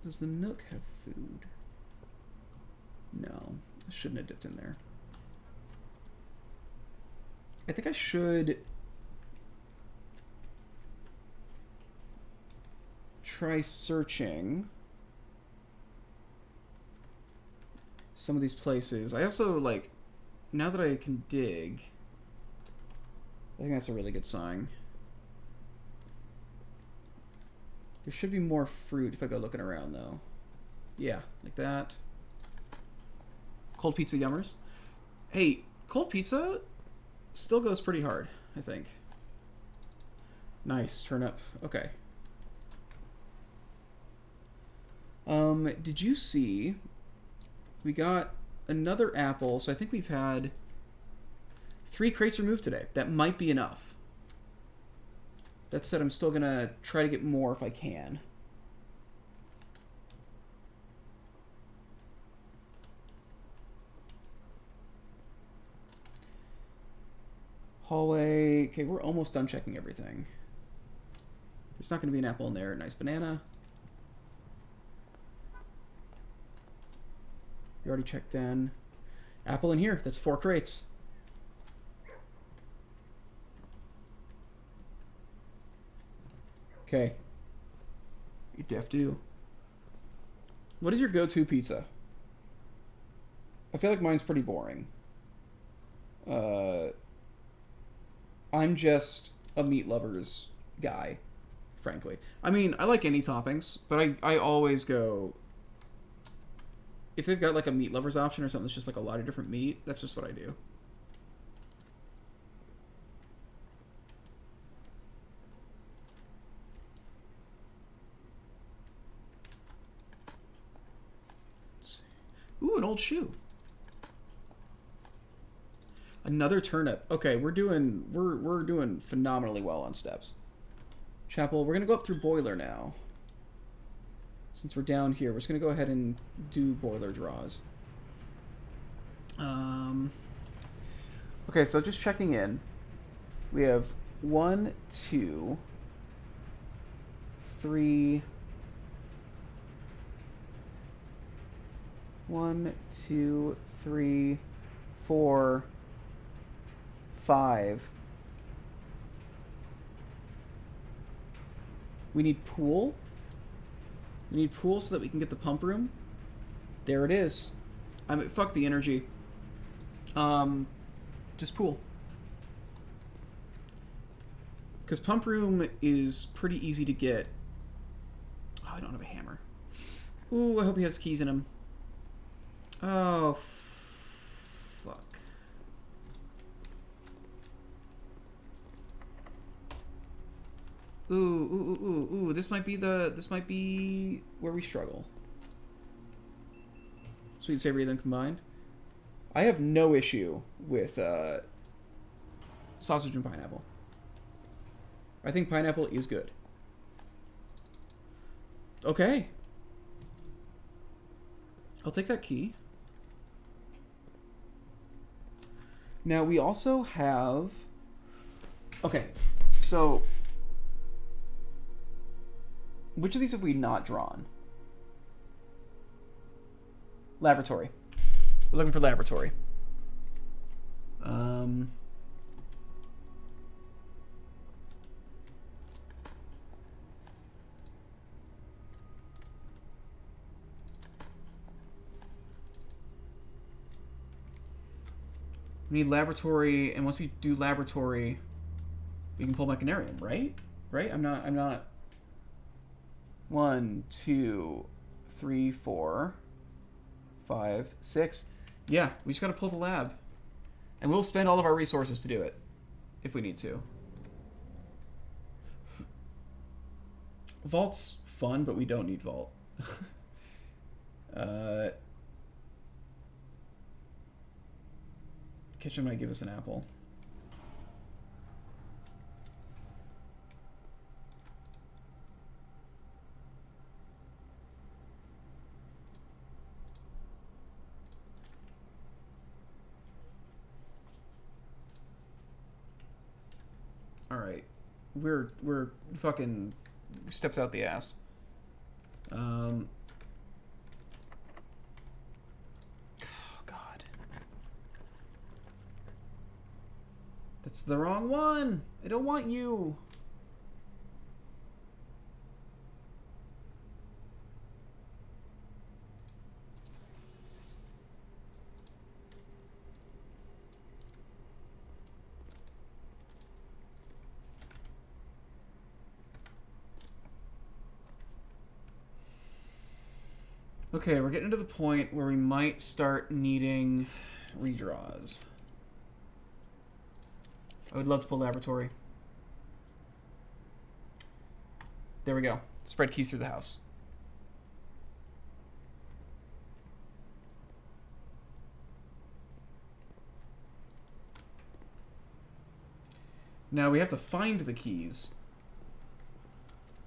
Does the Nook have food? No, I shouldn't have dipped in there. I think I should try searching some of these places. I also, like, now that I can dig, I think that's a really good sign. There should be more fruit if I go looking around, though. Yeah, like that. Cold pizza yummers. Hey, cold pizza still goes pretty hard, I think. Nice, turnip. Okay. Did you see we got another apple, so I think we've had 3 crates removed today. That might be enough. That said, I'm still gonna try to get more if I can. Hallway. Okay, we're almost done checking everything. There's not gonna be an apple in there. Nice banana. You already checked in. Apple in here. That's 4 crates. Okay. You def do. What is your go-to pizza? I feel like mine's pretty boring. I'm just a meat lovers guy, frankly. I mean, I like any toppings, but I always go... If they've got like a meat lovers option or something that's just like a lot of different meat, that's just what I do. Ooh, an old shoe. Another turnip. Okay, we're doing phenomenally well on steps. Chapel, we're gonna go up through boiler now. Since we're down here, we're just gonna go ahead and do boiler draws. Okay, so just checking in. We have 1, 2, 3. 1, 2, 3, 4, 5. We need pool. We need pool so that we can get the pump room. There it is. I mean, fuck the energy. Just pool. Because pump room is pretty easy to get. Oh, I don't have a hammer. Ooh, I hope he has keys in him. Oh, fuck. Ooh. This might be where we struggle. Sweet and savory then combined. I have no issue with sausage and pineapple. I think pineapple is good. Okay. I'll take that key. Now we also have... Okay, so... Which of these have we not drawn? Laboratory. We're looking for laboratory. We need laboratory, and once we do laboratory, we can pull Mechanarium, right? Right? I'm not... 1, 2, 3, 4, 5, 6. Yeah, we just gotta pull the lab. And we'll spend all of our resources to do it. If we need to. Vault's fun, but we don't need Vault. Kitchen might give us an apple. Alright. We're fucking steps out the ass. Oh, God. That's the wrong one. I don't want you. Okay, we're getting to the point where we might start needing redraws. I would love to pull laboratory. There we go. Spread keys through the house. Now we have to find the keys.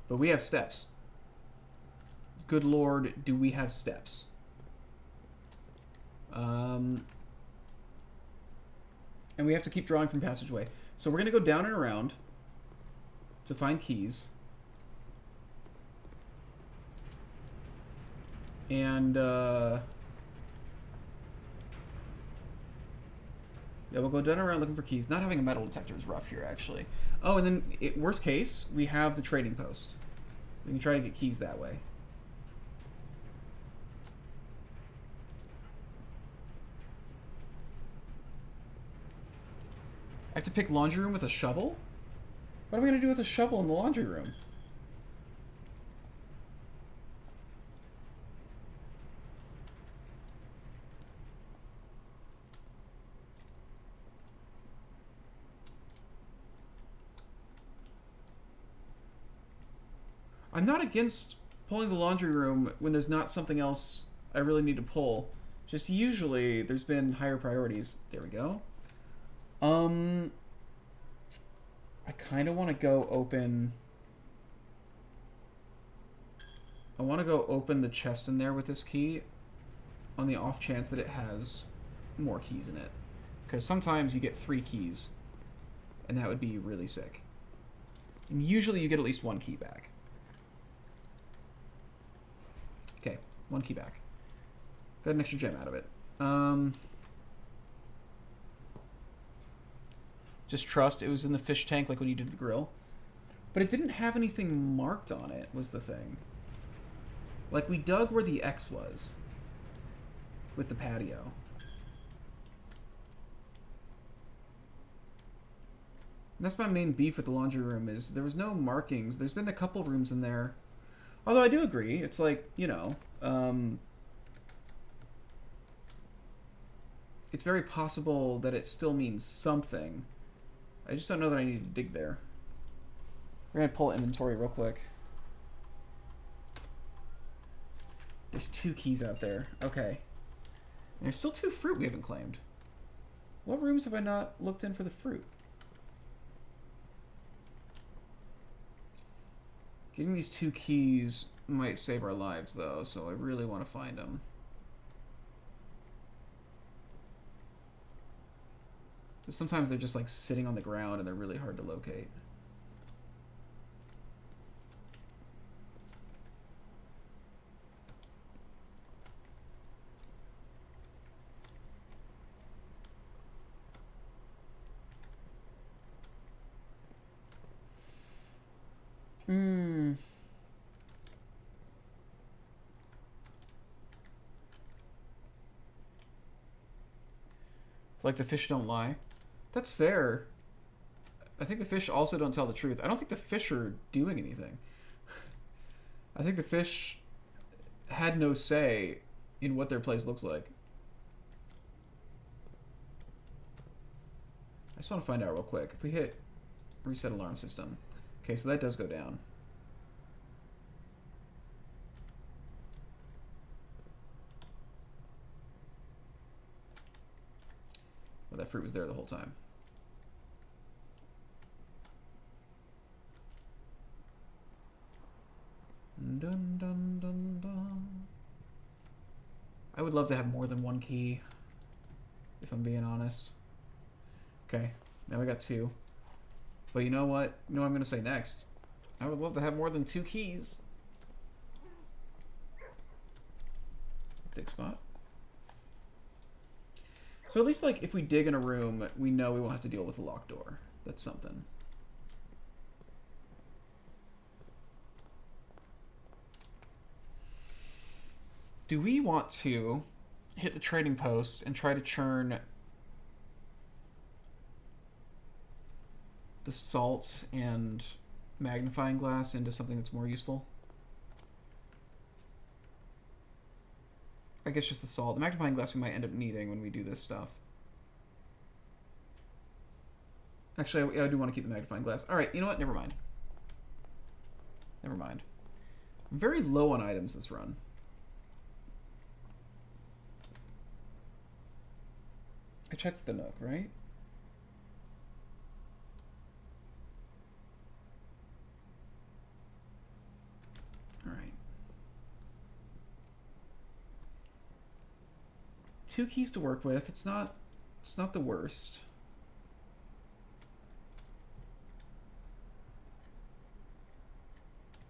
But we have steps. Good Lord, do we have steps? And we have to keep drawing from passageway. So we're going to go down and around to find keys. And, yeah, we'll go down and around looking for keys. Not having a metal detector is rough here, actually. Oh, and then, worst case, we have the trading post. We can try to get keys that way. I have to pick laundry room with a shovel? What are we going to do with a shovel in the laundry room? I'm not against pulling the laundry room when there's not something else I really need to pull. Just usually there's been higher priorities. There we go. I kind of want to go open... I want to go open the chest in there with this key on the off chance that it has more keys in it. Because sometimes you get 3 keys, and that would be really sick. And usually you get at least 1 key back. Okay, 1 key back. Got an extra gem out of it. Just trust it was in the fish tank like when you did the grill. But it didn't have anything marked on it, was the thing. Like, we dug where the X was. With the patio. And that's my main beef with the laundry room, is there was no markings. There's been a couple rooms in there. Although I do agree, it's like, you know, it's very possible that it still means something. I just don't know that I need to dig there. We're going to pull inventory real quick. There's 2 keys out there. Okay. And there's still 2 fruit we haven't claimed. What rooms have I not looked in for the fruit? Getting these 2 keys might save our lives, though, so I really want to find them. Sometimes they're just like sitting on the ground and they're really hard to locate. Like the fish don't lie. That's fair. I think the fish also don't tell the truth. I don't think the fish are doing anything. I think the fish had no say in what their place looks like. I just want to find out real quick. If we hit reset alarm system. Okay, so that does go down. Well, that fruit was there the whole time. Dun, dun, dun, dun. I would love to have more than one key, if I'm being honest. Okay, now we got 2. But you know what? You know what I'm going to say next? I would love to have more than 2 keys. Dig spot. So at least, like, if we dig in a room, we know we won't have to deal with a locked door. That's something. Do we want to hit the trading post and try to churn the salt and magnifying glass into something that's more useful? I guess just the salt. The magnifying glass we might end up needing when we do this stuff. Actually, I do want to keep the magnifying glass. Alright, you know what? Never mind. Never mind. I'm very low on items this run. I checked the Nook, right? Alright. 2 keys to work with. It's not the worst.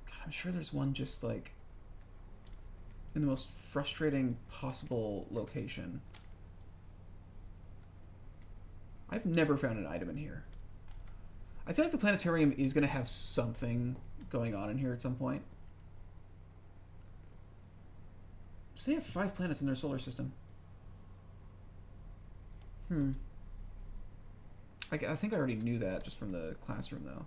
God, I'm sure there's one just like in the most frustrating possible location. I've never found an item in here. I feel like the planetarium is going to have something going on in here at some point. So they have 5 planets in their solar system. I think I already knew that just from the classroom, though.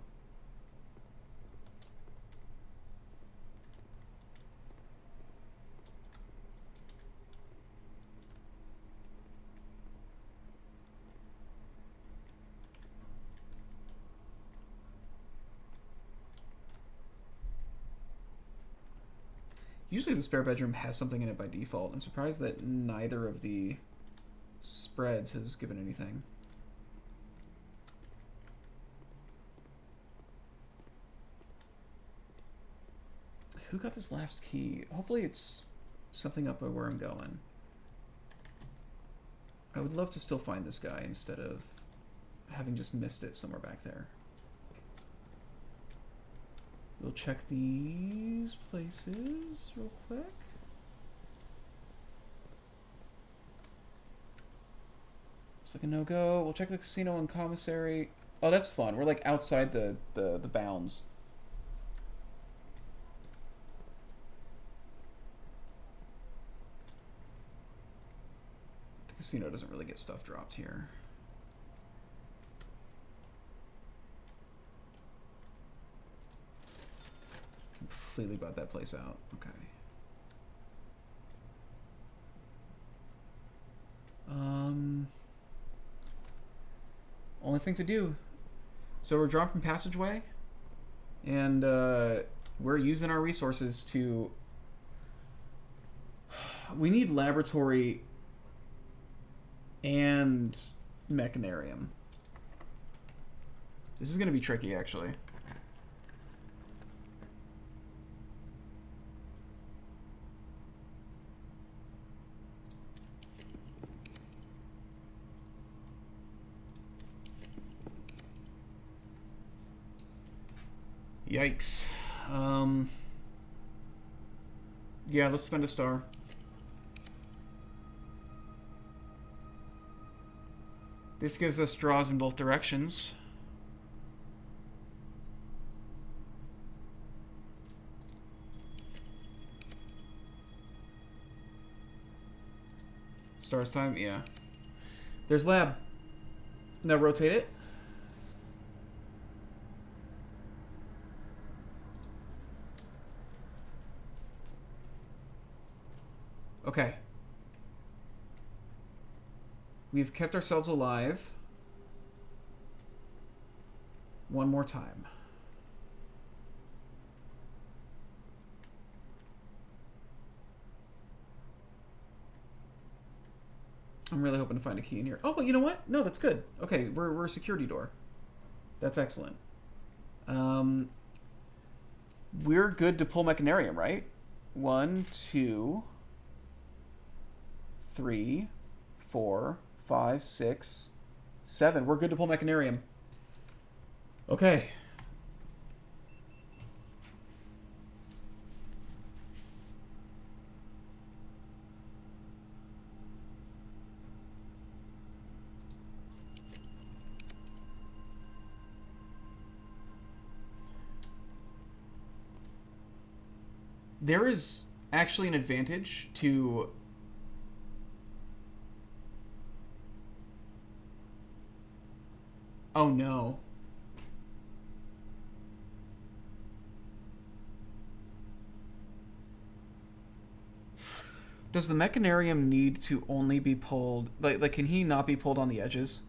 Usually the spare bedroom has something in it by default. I'm surprised that neither of the spreads has given anything. Who got this last key? Hopefully it's something up by where I'm going. I would love to still find this guy instead of having just missed it somewhere back there. We'll check these places real quick. Looks like a no-go. We'll check the casino and commissary. Oh, that's fun. We're like outside the bounds. The casino doesn't really get stuff dropped here. Completely bought that place out. Okay. Only thing to do. So we're drawn from passageway, and we're using our resources to. We need laboratory and mechanarium. This is going to be tricky, actually. Yikes. Yeah, let's spend a star. This gives us draws in both directions. Stars time? Yeah. There's lab. Now rotate it. Okay. We've kept ourselves alive. One more time. I'm really hoping to find a key in here. Oh, you know what? No, that's good. Okay, we're a security door. That's excellent. We're good to pull Mechanarium, right? 1, 2, 3, 4, 5, 6, 7. We're good to pull Mechanarium. Okay. There is actually an advantage to... Oh no. Does the Mechanarium need to only be pulled... Like, can he not be pulled on the edges?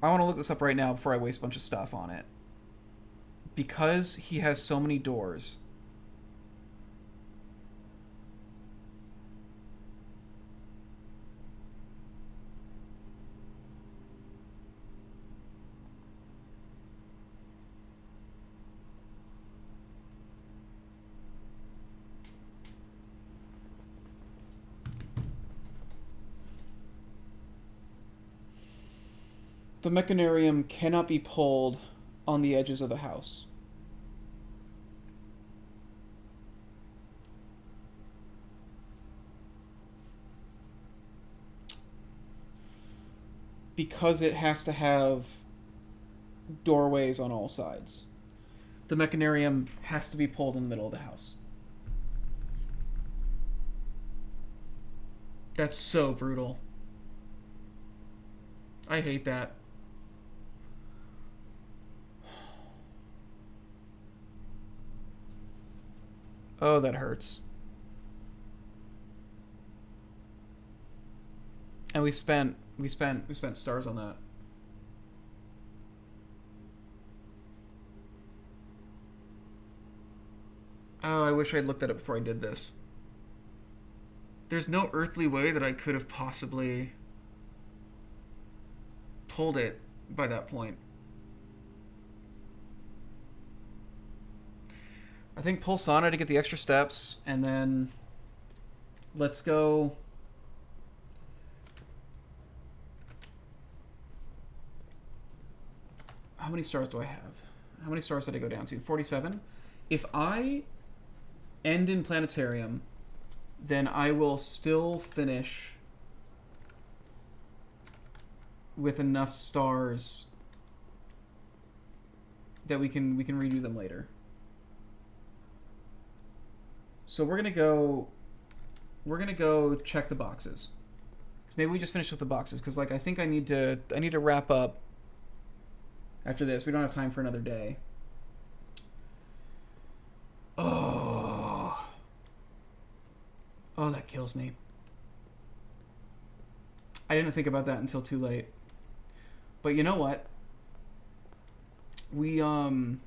I want to look this up right now before I waste a bunch of stuff on it. Because he has so many doors... The Mechanarium cannot be pulled on the edges of the house. Because it has to have doorways on all sides. The Mechanarium has to be pulled in the middle of the house. That's so brutal. I hate that. Oh, that hurts. And we spent stars on that. Oh, I wish I'd looked at it before I did this. There's no earthly way that I could have possibly pulled it by that point. I think pull Sana to get the extra steps, and then let's go... How many stars do I have? How many stars did I go down to? 47? If I end in Planetarium, then I will still finish with enough stars that we can redo them later. So we're gonna go check the boxes. Maybe we just finish with the boxes, because like I think I need to wrap up after this. We don't have time for another day. Oh, that kills me. I didn't think about that until too late. But you know what? We tons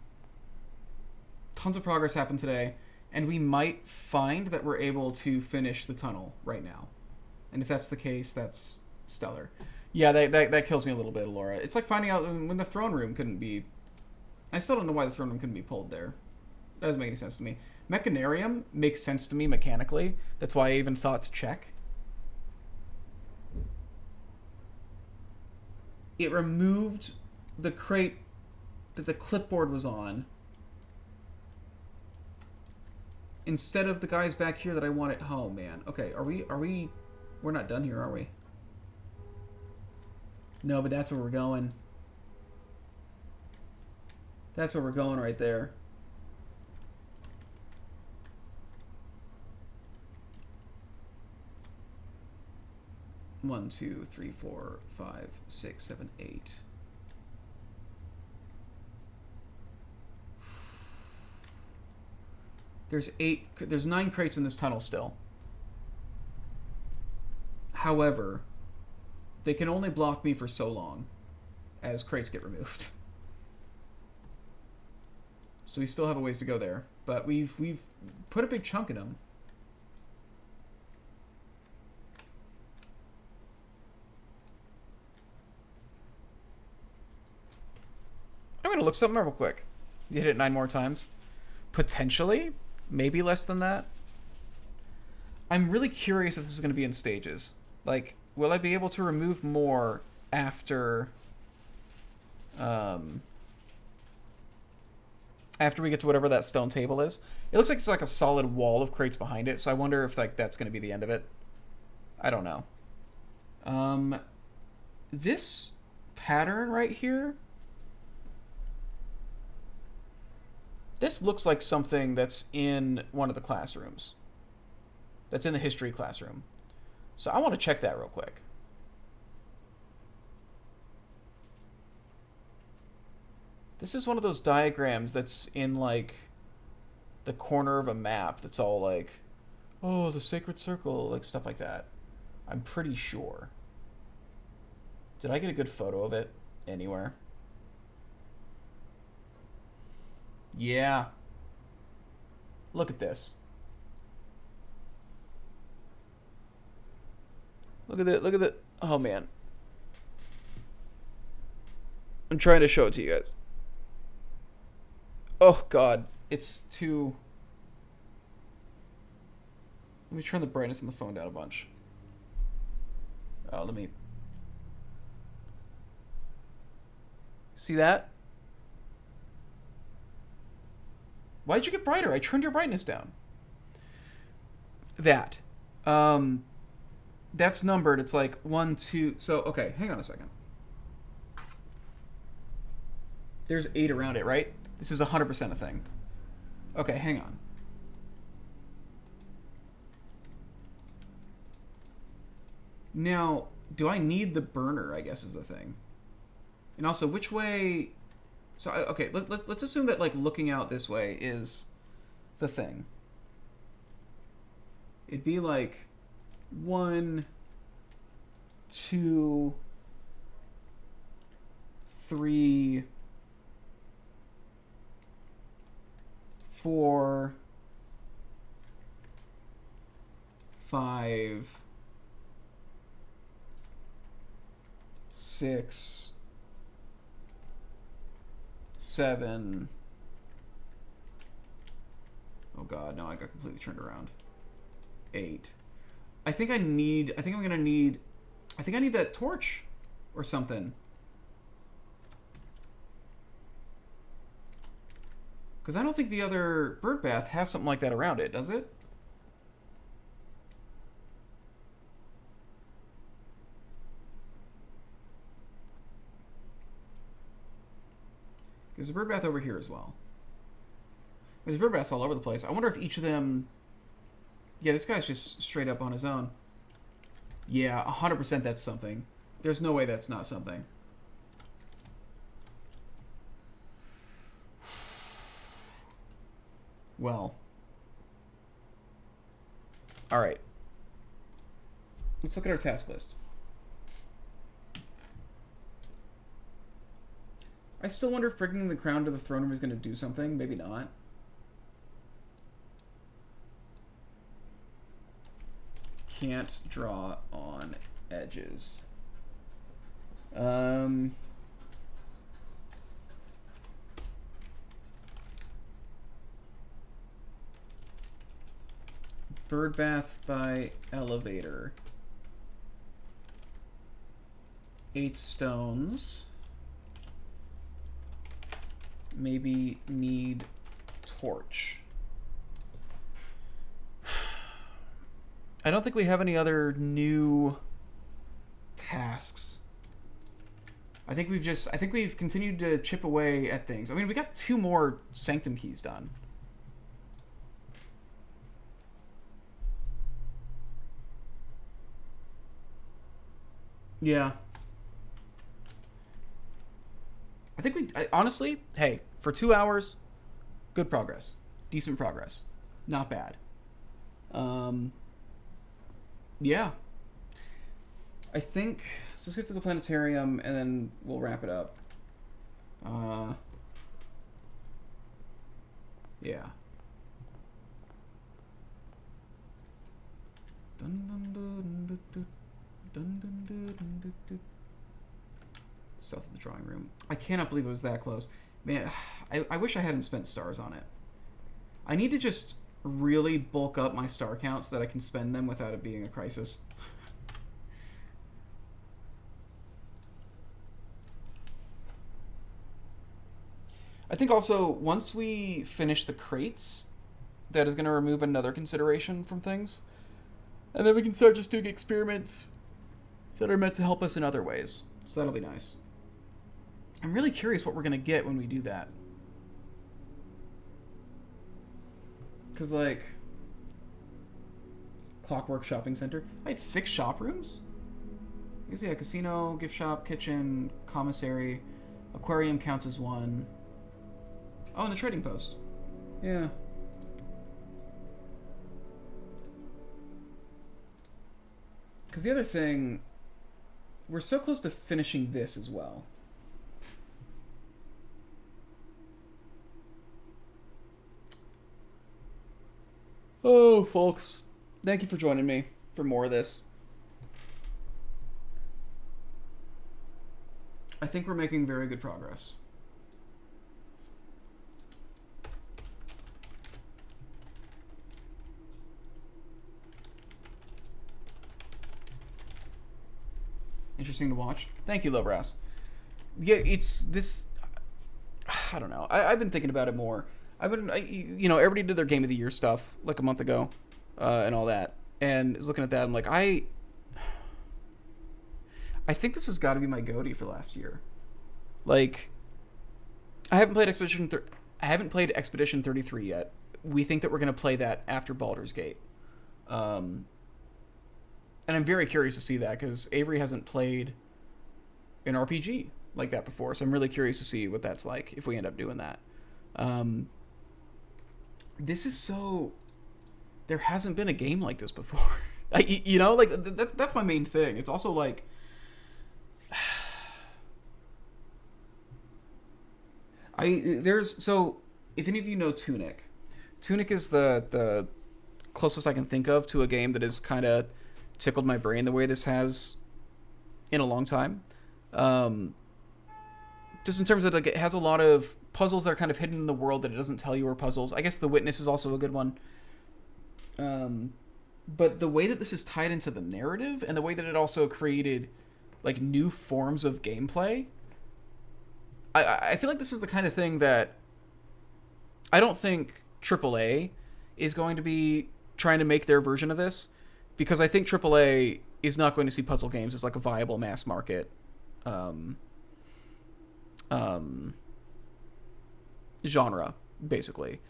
of progress happened today. And we might find that we're able to finish the tunnel right now. And if that's the case, that's stellar. Yeah, that kills me a little bit, Laura. It's like finding out when the throne room couldn't be... I still don't know why the throne room couldn't be pulled there. That doesn't make any sense to me. Mechanarium makes sense to me mechanically. That's why I even thought to check. It removed the crate that the clipboard was on, instead of the guys back here that I want at home, man. Okay, are we... We're not done here, are we? No, but that's where we're going. That's where we're going right there. One, two, three, 4, 5, 6, 7, 8. There's 9 crates in this tunnel still. However, they can only block me for so long as crates get removed. So we still have a ways to go there, but we've put a big chunk in them. I'm gonna look something up real quick. You hit it 9 more times. Potentially, maybe less than that. I'm really curious if this is gonna be in stages. Like, will I be able to remove more after after we get to whatever that stone table is? It looks like it's like a solid wall of crates behind it, so I wonder if like that's going to be the end of it. I don't know. This pattern right here, this looks like something that's in one of the classrooms. That's in the history classroom. So I want to check that real quick. This is one of those diagrams that's in, like, the corner of a map that's all like, oh, the sacred circle, like, stuff like that. I'm pretty sure. Did I get a good photo of it anywhere? Yeah. Look at this. Look at it. Oh, man. I'm trying to show it to you guys. Oh, God. It's too... Let me turn the brightness on the phone down a bunch. Oh, let me... See that? Why'd you get brighter? I turned your brightness down. That. That's numbered. It's like 1, 2... So, okay, hang on a second. There's 8 around it, right? This is 100% a thing. Okay, hang on. Now, do I need the burner, I guess is the thing. And also, which way... So, okay, let's assume that, like, looking out this way is the thing. It'd be like 1, 2, 3... 4, 5, 6, 7. Oh god, no, I got completely turned around. 8. I think I need that torch or something. Because I don't think the other bird bath has something like that around it, does it? There's a bird bath over here as well. There's bird baths all over the place. I wonder if each of them... Yeah, this guy's just straight up on his own. Yeah, 100% that's something. There's no way that's not something. Well. Alright. Let's look at our task list. I still wonder if bringing the crown to the throne room is going to do something. Maybe not. Can't draw on edges. Bird bath by elevator. 8 stones. Maybe need torch. I don't think we have any other new tasks. I think we've continued to chip away at things. I mean, we got 2 more sanctum keys done. Yeah. I think honestly, hey, for 2 hours, good progress. Decent progress. Not bad. Um, yeah. I think, so let's get to the planetarium and then we'll wrap it up. Yeah. South of the drawing room. I cannot believe it was that close. Man, I wish I hadn't spent stars on it. I need to just really bulk up my star count so that I can spend them without it being a crisis. I think also, once we finish the crates, that is going to remove another consideration from things. And then we can start just doing experiments that are meant to help us in other ways. So that'll be nice. I'm really curious what we're going to get when we do that. Because, like, Clockwork Shopping Center. I had 6 shop rooms? I guess, yeah, casino, gift shop, kitchen, commissary, aquarium counts as 1. Oh, and the trading post. Yeah. Because the other thing, we're so close to finishing this as well. Oh, folks. Thank you for joining me for more of this. I think we're making very good progress. Interesting to watch. Thank you, Lowbrass. Yeah, it's this. I don't know. I've been thinking about it more. Everybody did their Game of the Year stuff like a month ago, and all that. And was looking at that, I'm like, I think this has got to be my goatee for last year. Like, I haven't played Expedition 33 yet. We think that we're gonna play that after Baldur's Gate. And I'm very curious to see that because Avery hasn't played an RPG like that before, so I'm really curious to see what that's like if we end up doing that. This is so... There hasn't been a game like this before. That's my main thing. It's also like... So, if any of you know Tunic is the closest I can think of to a game that is kind of tickled my brain the way this has in a long time. Just in terms of, like, it has a lot of puzzles that are kind of hidden in the world that it doesn't tell you are puzzles. I guess The Witness is also a good one. But the way that this is tied into the narrative and the way that it also created, like, new forms of gameplay, I feel like this is the kind of thing that I don't think AAA is going to be trying to make their version of this, because I think AAA is not going to see puzzle games as, like, a viable mass market genre, basically.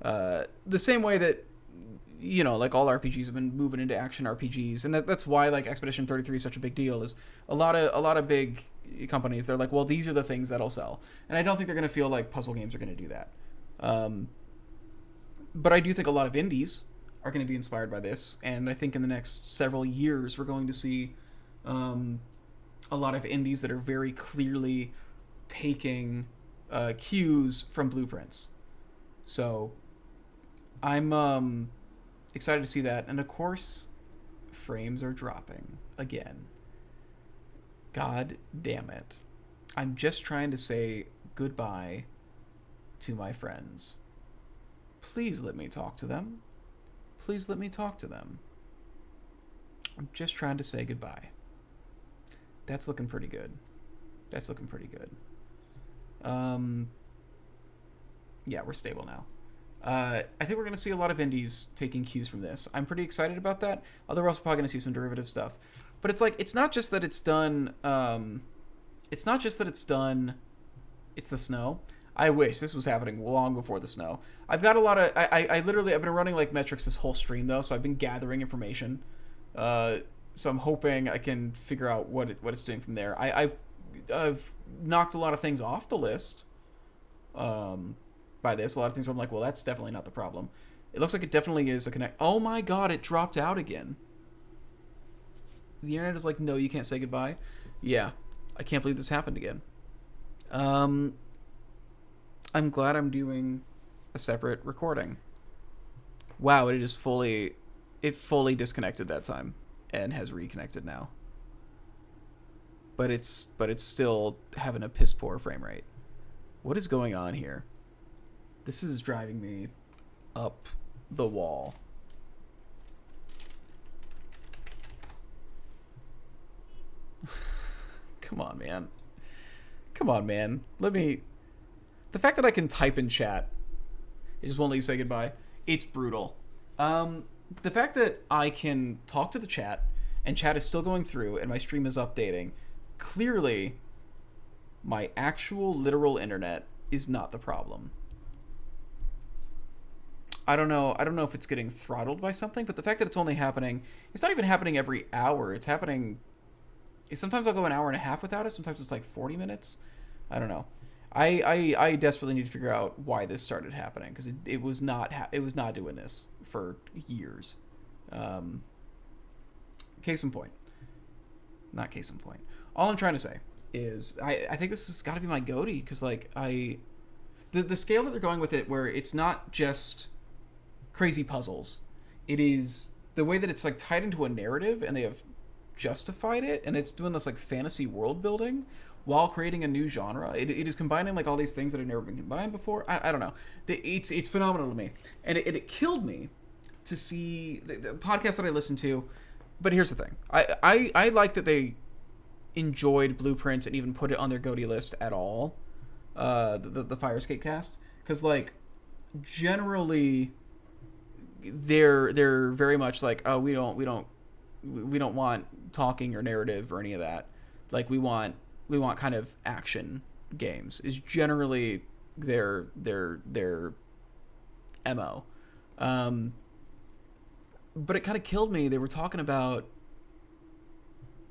The same way that, like, all RPGs have been moving into action RPGs, and that's why, like, Expedition 33 is such a big deal. Is a lot of big companies, they're like, well, these are the things that'll sell, and I don't think they're going to feel like puzzle games are going to do that. But I do think a lot of indies are going to be inspired by this, and I think in the next several years we're going to see a lot of indies that are very clearly taking cues from blueprints. So I'm excited to see that, and of course, frames are dropping again. God damn it. I'm just trying to say goodbye to my friends. Please let me talk to them. Please let me talk to them. I'm just trying to say goodbye. That's looking pretty good. Yeah, we're stable now. I think we're going to see a lot of indies taking cues from this. I'm pretty excited about that. Although we're also probably going to see some derivative stuff. But it's like, it's not just that it's done... it's the snow. I wish this was happening long before the snow. I've got a lot of... I've been running, like, metrics this whole stream, though, so I've been gathering information. So I'm hoping I can figure out what it's doing from there. I've knocked a lot of things off the list by this. A lot of things where I'm like, well, that's definitely not the problem. It looks like it definitely is a connect. Oh my god, it dropped out again. The internet is like, no, you can't say goodbye. Yeah, I can't believe this happened again. I'm glad I'm doing a separate recording. Wow, it fully disconnected that time and has reconnected now. But it's still having a piss poor frame rate. What is going on here? This is driving me up the wall. Come on, man. Come on, man. The fact that I can type in chat, it just won't let you say goodbye. It's brutal. The fact that I can talk to the chat and chat is still going through and my stream is updating, clearly my actual literal internet is not the problem. I don't know if it's getting throttled by something, but the fact that it's only happening, it's not even happening every hour. It's happening, sometimes I'll go an hour and a half without it. Sometimes it's like 40 minutes. I don't know. I desperately need to figure out why this started happening, because it was not doing this for years. Case in point. Not case in point. All I'm trying to say is I think this has got to be my goatee, because like the scale that they're going with it, where it's not just crazy puzzles, it is the way that it's like tied into a narrative, and they have justified it, and it's doing this like fantasy world building while creating a new genre. It is combining like all these things that have never been combined before. I don't know. It's phenomenal to me, and it killed me to see the podcast that I listened to. But here's the thing: I like that they enjoyed Blueprints and even put it on their goatee list at all. The Firescape cast, because like generally they're very much like, oh, we don't want talking or narrative or any of that. Like we want kind of action games is generally their MO. But it kind of killed me. They were talking about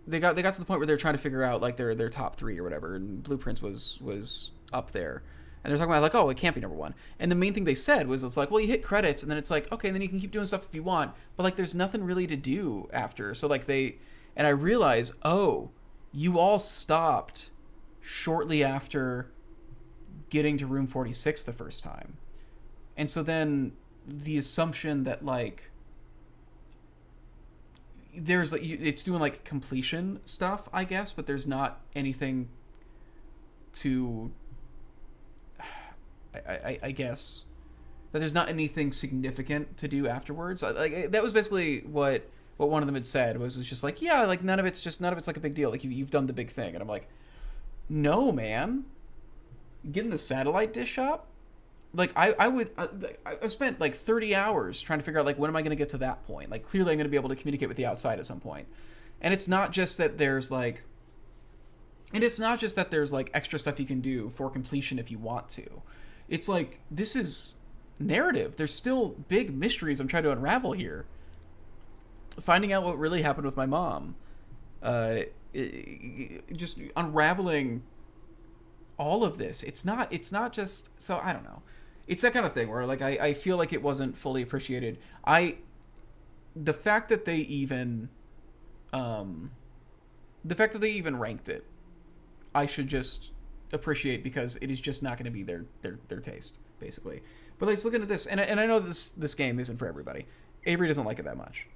they got to the point where they're trying to figure out like their top 3 or whatever, and Blueprints was up there. And they're talking about like, oh, it can't be number 1. And the main thing they said was, it's like, well, you hit credits, and then it's like, okay, and then you can keep doing stuff if you want, but like there's nothing really to do after. So like and I realized, oh, you all stopped shortly after getting to Room 46 the first time. And so then the assumption that like there's like it's doing like completion stuff, I guess, but there's not anything to I guess that there's not anything significant to do afterwards. Like that was basically what one of them had said, was just like, yeah, like none of it's like a big deal. Like you've done the big thing. And I'm like, no, man, getting the satellite dish up. Like I spent like 30 hours trying to figure out like, when am I going to get to that point? Like clearly I'm going to be able to communicate with the outside at some point. And it's not just that there's like extra stuff you can do for completion if you want to. It's like, this is narrative. There's still big mysteries I'm trying to unravel here. Finding out what really happened with my mom. Just unraveling all of this. It's not just, so I don't know. It's that kind of thing where like I feel like it wasn't fully appreciated. The fact that they even ranked it, I should just appreciate, because it is just not going to be their taste, basically. But let's look into this, and I know this game isn't for everybody. Avery doesn't like it that much.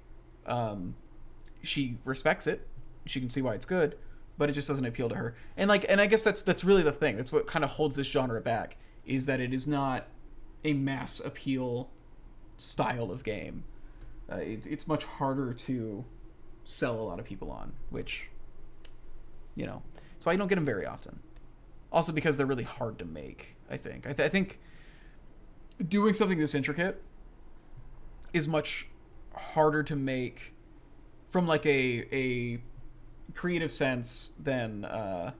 She respects it. She can see why it's good, but it just doesn't appeal to her. And I guess that's really the thing. That's what kind of holds this genre back, is that it is not a mass appeal style of game. It's much harder to sell a lot of people on, which, you know, so I don't get them very often. Also because they're really hard to make, I think. I think doing something this intricate is much harder to make from like a creative sense than a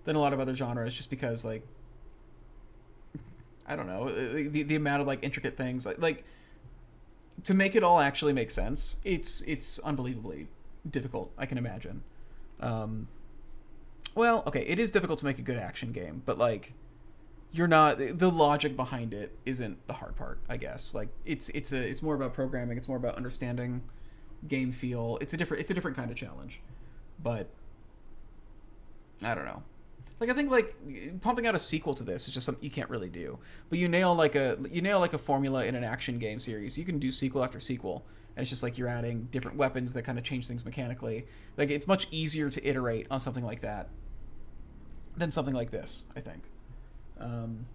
lot of other genres, just because like, I don't know, the amount of like intricate things like to make it all actually make sense. It's unbelievably difficult, I can imagine. Well, okay, it is difficult to make a good action game, but like you're not, the logic behind it isn't the hard part, I guess. Like it's more about programming, it's more about understanding game feel. It's a different kind of challenge. But I don't know. Like I think like pumping out a sequel to this is just something you can't really do. But you nail like a formula in an action game series. You can do sequel after sequel, and it's just like you're adding different weapons that kind of change things mechanically. Like it's much easier to iterate on something like that than something like this, I think. Um,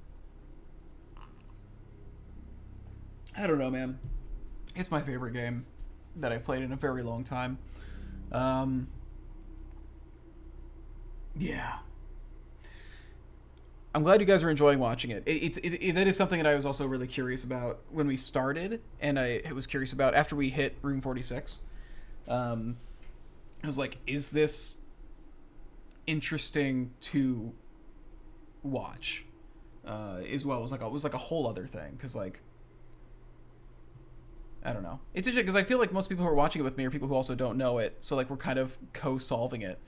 I don't know, man. It's my favorite game that I've played in a very long time. Um, yeah, I'm glad you guys are enjoying watching it. That is something that I was also really curious about when we started, and I was curious about after we hit Room 46. Um, I was like, is this interesting to watch? As well, it was like a whole other thing because like I don't know. It's interesting because I feel like most people who are watching it with me are people who also don't know it, so like we're kind of co-solving it,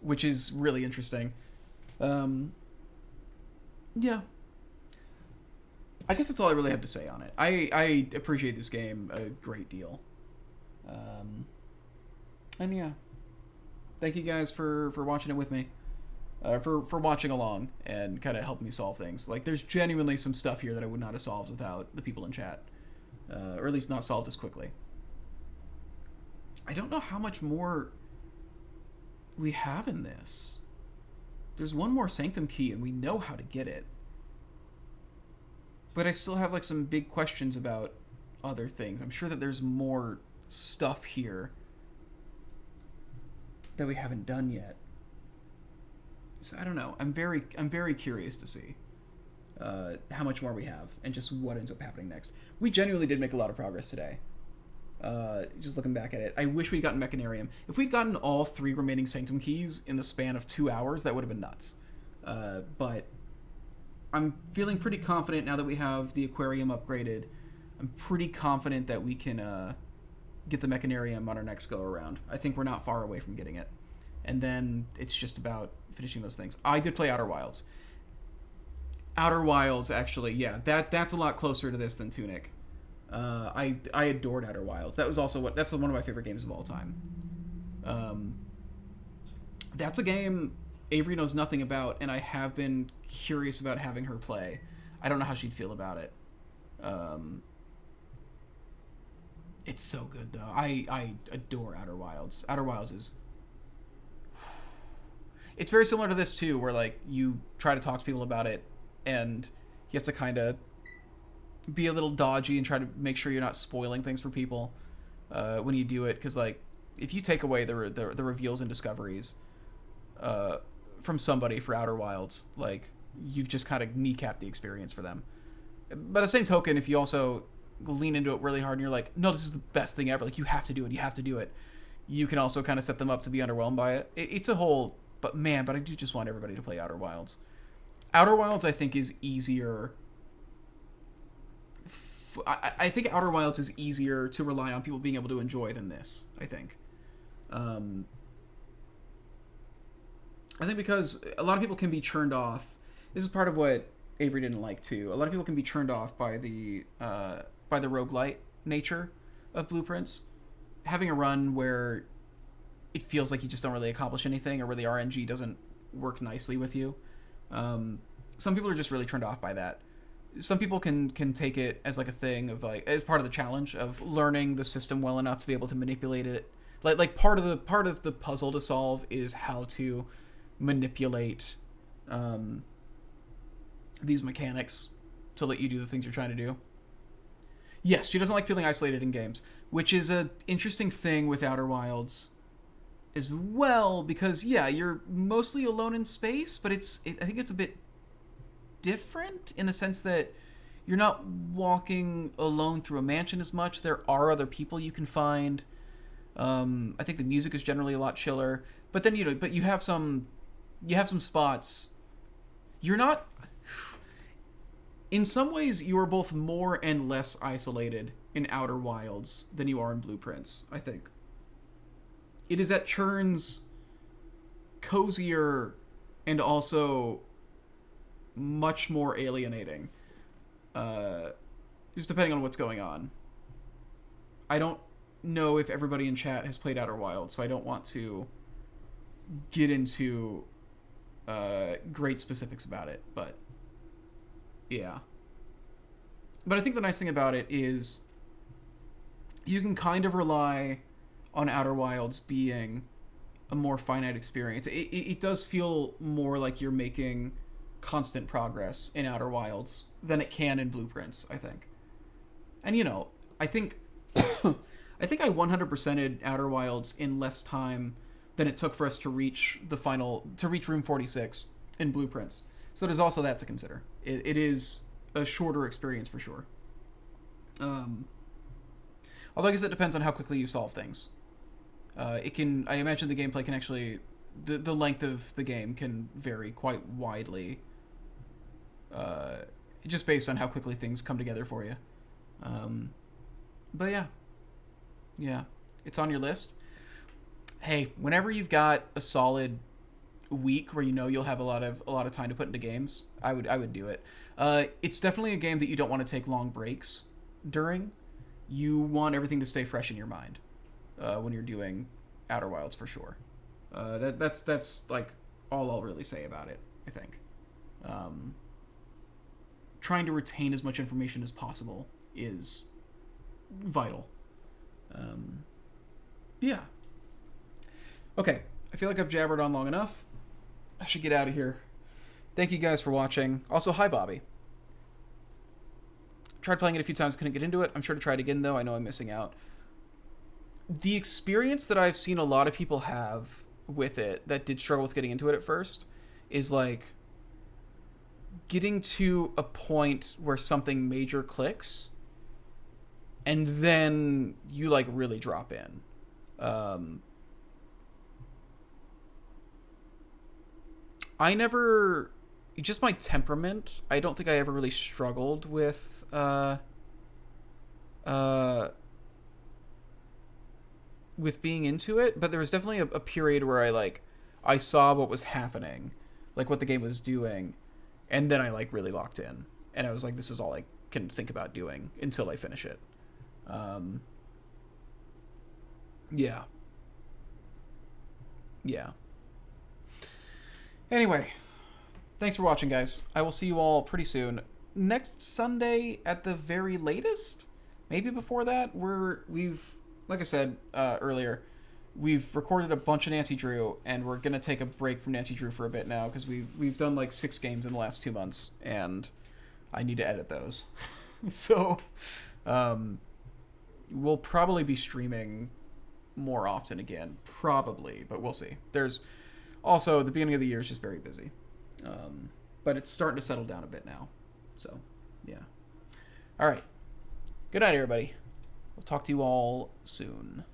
which is really interesting. Um, yeah, I guess that's all I really have to say on it. I appreciate this game a great deal. Um, and yeah, thank you guys for watching it with me. For watching along and kind of helping me solve things. Like, there's genuinely some stuff here that I would not have solved without the people in chat, or at least not solved as quickly. I don't know how much more we have in this. There's one more Sanctum key, and we know how to get it. But I still have like some big questions about other things. I'm sure that there's more stuff here that we haven't done yet. So I don't know. I'm very curious to see how much more we have and just what ends up happening next. We genuinely did make a lot of progress today. Just looking back at it, I wish we'd gotten Mechanarium. If we'd gotten all 3 remaining Sanctum keys in the span of 2 hours, that would have been nuts. But I'm feeling pretty confident now that we have the Aquarium upgraded. I'm pretty confident that we can get the Mechanarium on our next go around. I think we're not far away from getting it. And then it's just about finishing those things. I did play Outer Wilds. Outer Wilds, actually, yeah, that's a lot closer to this than Tunic. I adored Outer Wilds. That's one of my favorite games of all time. That's a game Avery knows nothing about, and I have been curious about having her play. I don't know how she'd feel about it. It's so good though. I adore Outer Wilds. Outer Wilds is. It's very similar to this too, where like you try to talk to people about it, and you have to kind of be a little dodgy and try to make sure you're not spoiling things for people when you do it, because like if you take away the reveals and discoveries from somebody for Outer Wilds, like you've just kind of kneecapped the experience for them. By the same token, if you also lean into it really hard and you're like, no, this is the best thing ever, like you have to do it, you can also kind of set them up to be underwhelmed by it. It's a whole, but I do just want everybody to play Outer Wilds. Outer Wilds, I think, is easier. I think Outer Wilds is easier to rely on people being able to enjoy than this, I think. I think because a lot of people can be turned off. This is part of what Avery didn't like too. A lot of people can be turned off by the roguelite nature of Blueprints. Having a run where it feels like you just don't really accomplish anything, or where the RNG doesn't work nicely with you. Some people are just really turned off by that. Some people can take it as like a thing of like as part of the challenge of learning the system well enough to be able to manipulate it. Like part of the puzzle to solve is how to manipulate these mechanics to let you do the things you're trying to do. Yes, she doesn't like feeling isolated in games, which is an interesting thing with Outer Wilds as well, because yeah, you're mostly alone in space, but I think it's a bit different in the sense that you're not walking alone through a mansion as much. There are other people you can find. I think the music is generally a lot chiller, but then you have some spots. You're not. In some ways, you are both more and less isolated in Outer Wilds than you are in Blueprints, I think. It is at turns cozier and also much more alienating. Just depending on what's going on. I don't know if everybody in chat has played Outer Wilds, so I don't want to get into great specifics about it, but yeah. But I think the nice thing about it is you can kind of rely on Outer Wilds being a more finite experience. It does feel more like you're making constant progress in Outer Wilds than it can in Blueprints, I think. And you know, I think I 100%ed Outer Wilds in less time than it took for us to reach room 46 in Blueprints. So there's also that to consider. It is a shorter experience for sure. Although I guess it depends on how quickly you solve things. I imagine the gameplay can actually, the length of the game can vary quite widely, just based on how quickly things come together for you. But yeah, it's on your list. Hey, whenever you've got a solid week where you know you'll have a lot of time to put into games, I would do it. It's definitely a game that you don't want to take long breaks during. You want everything to stay fresh in your mind when you're doing Outer Wilds for sure. That's like all I'll really say about it, I think. Trying to retain as much information as possible is vital. Yeah. Okay, I feel like I've jabbered on long enough. I should get out of here. Thank you guys for watching. Also, hi, Bobby. Tried playing it a few times, couldn't get into it. I'm sure to try it again, though. I know I'm missing out. The experience that I've seen a lot of people have with it that did struggle with getting into it at first is, like, getting to a point where something major clicks and then you, like, really drop in. Just my temperament, I don't think I ever really struggled with being into it, but there was definitely a period where I saw what was happening, like what the game was doing, and then I like really locked in, and I was like, this is all I can think about doing until I finish it. Yeah. Anyway, thanks for watching, guys. I will see you all pretty soon. Next Sunday at the very latest? Maybe before that? We've like I said earlier, we've recorded a bunch of Nancy Drew, and we're going to take a break from Nancy Drew for a bit now, because we've done like 6 games in the last 2 months, and I need to edit those. So, we'll probably be streaming more often again. Probably, but we'll see. There's also, the beginning of the year is just very busy. But it's starting to settle down a bit now. So, yeah. All right. Good night, everybody. We'll talk to you all soon.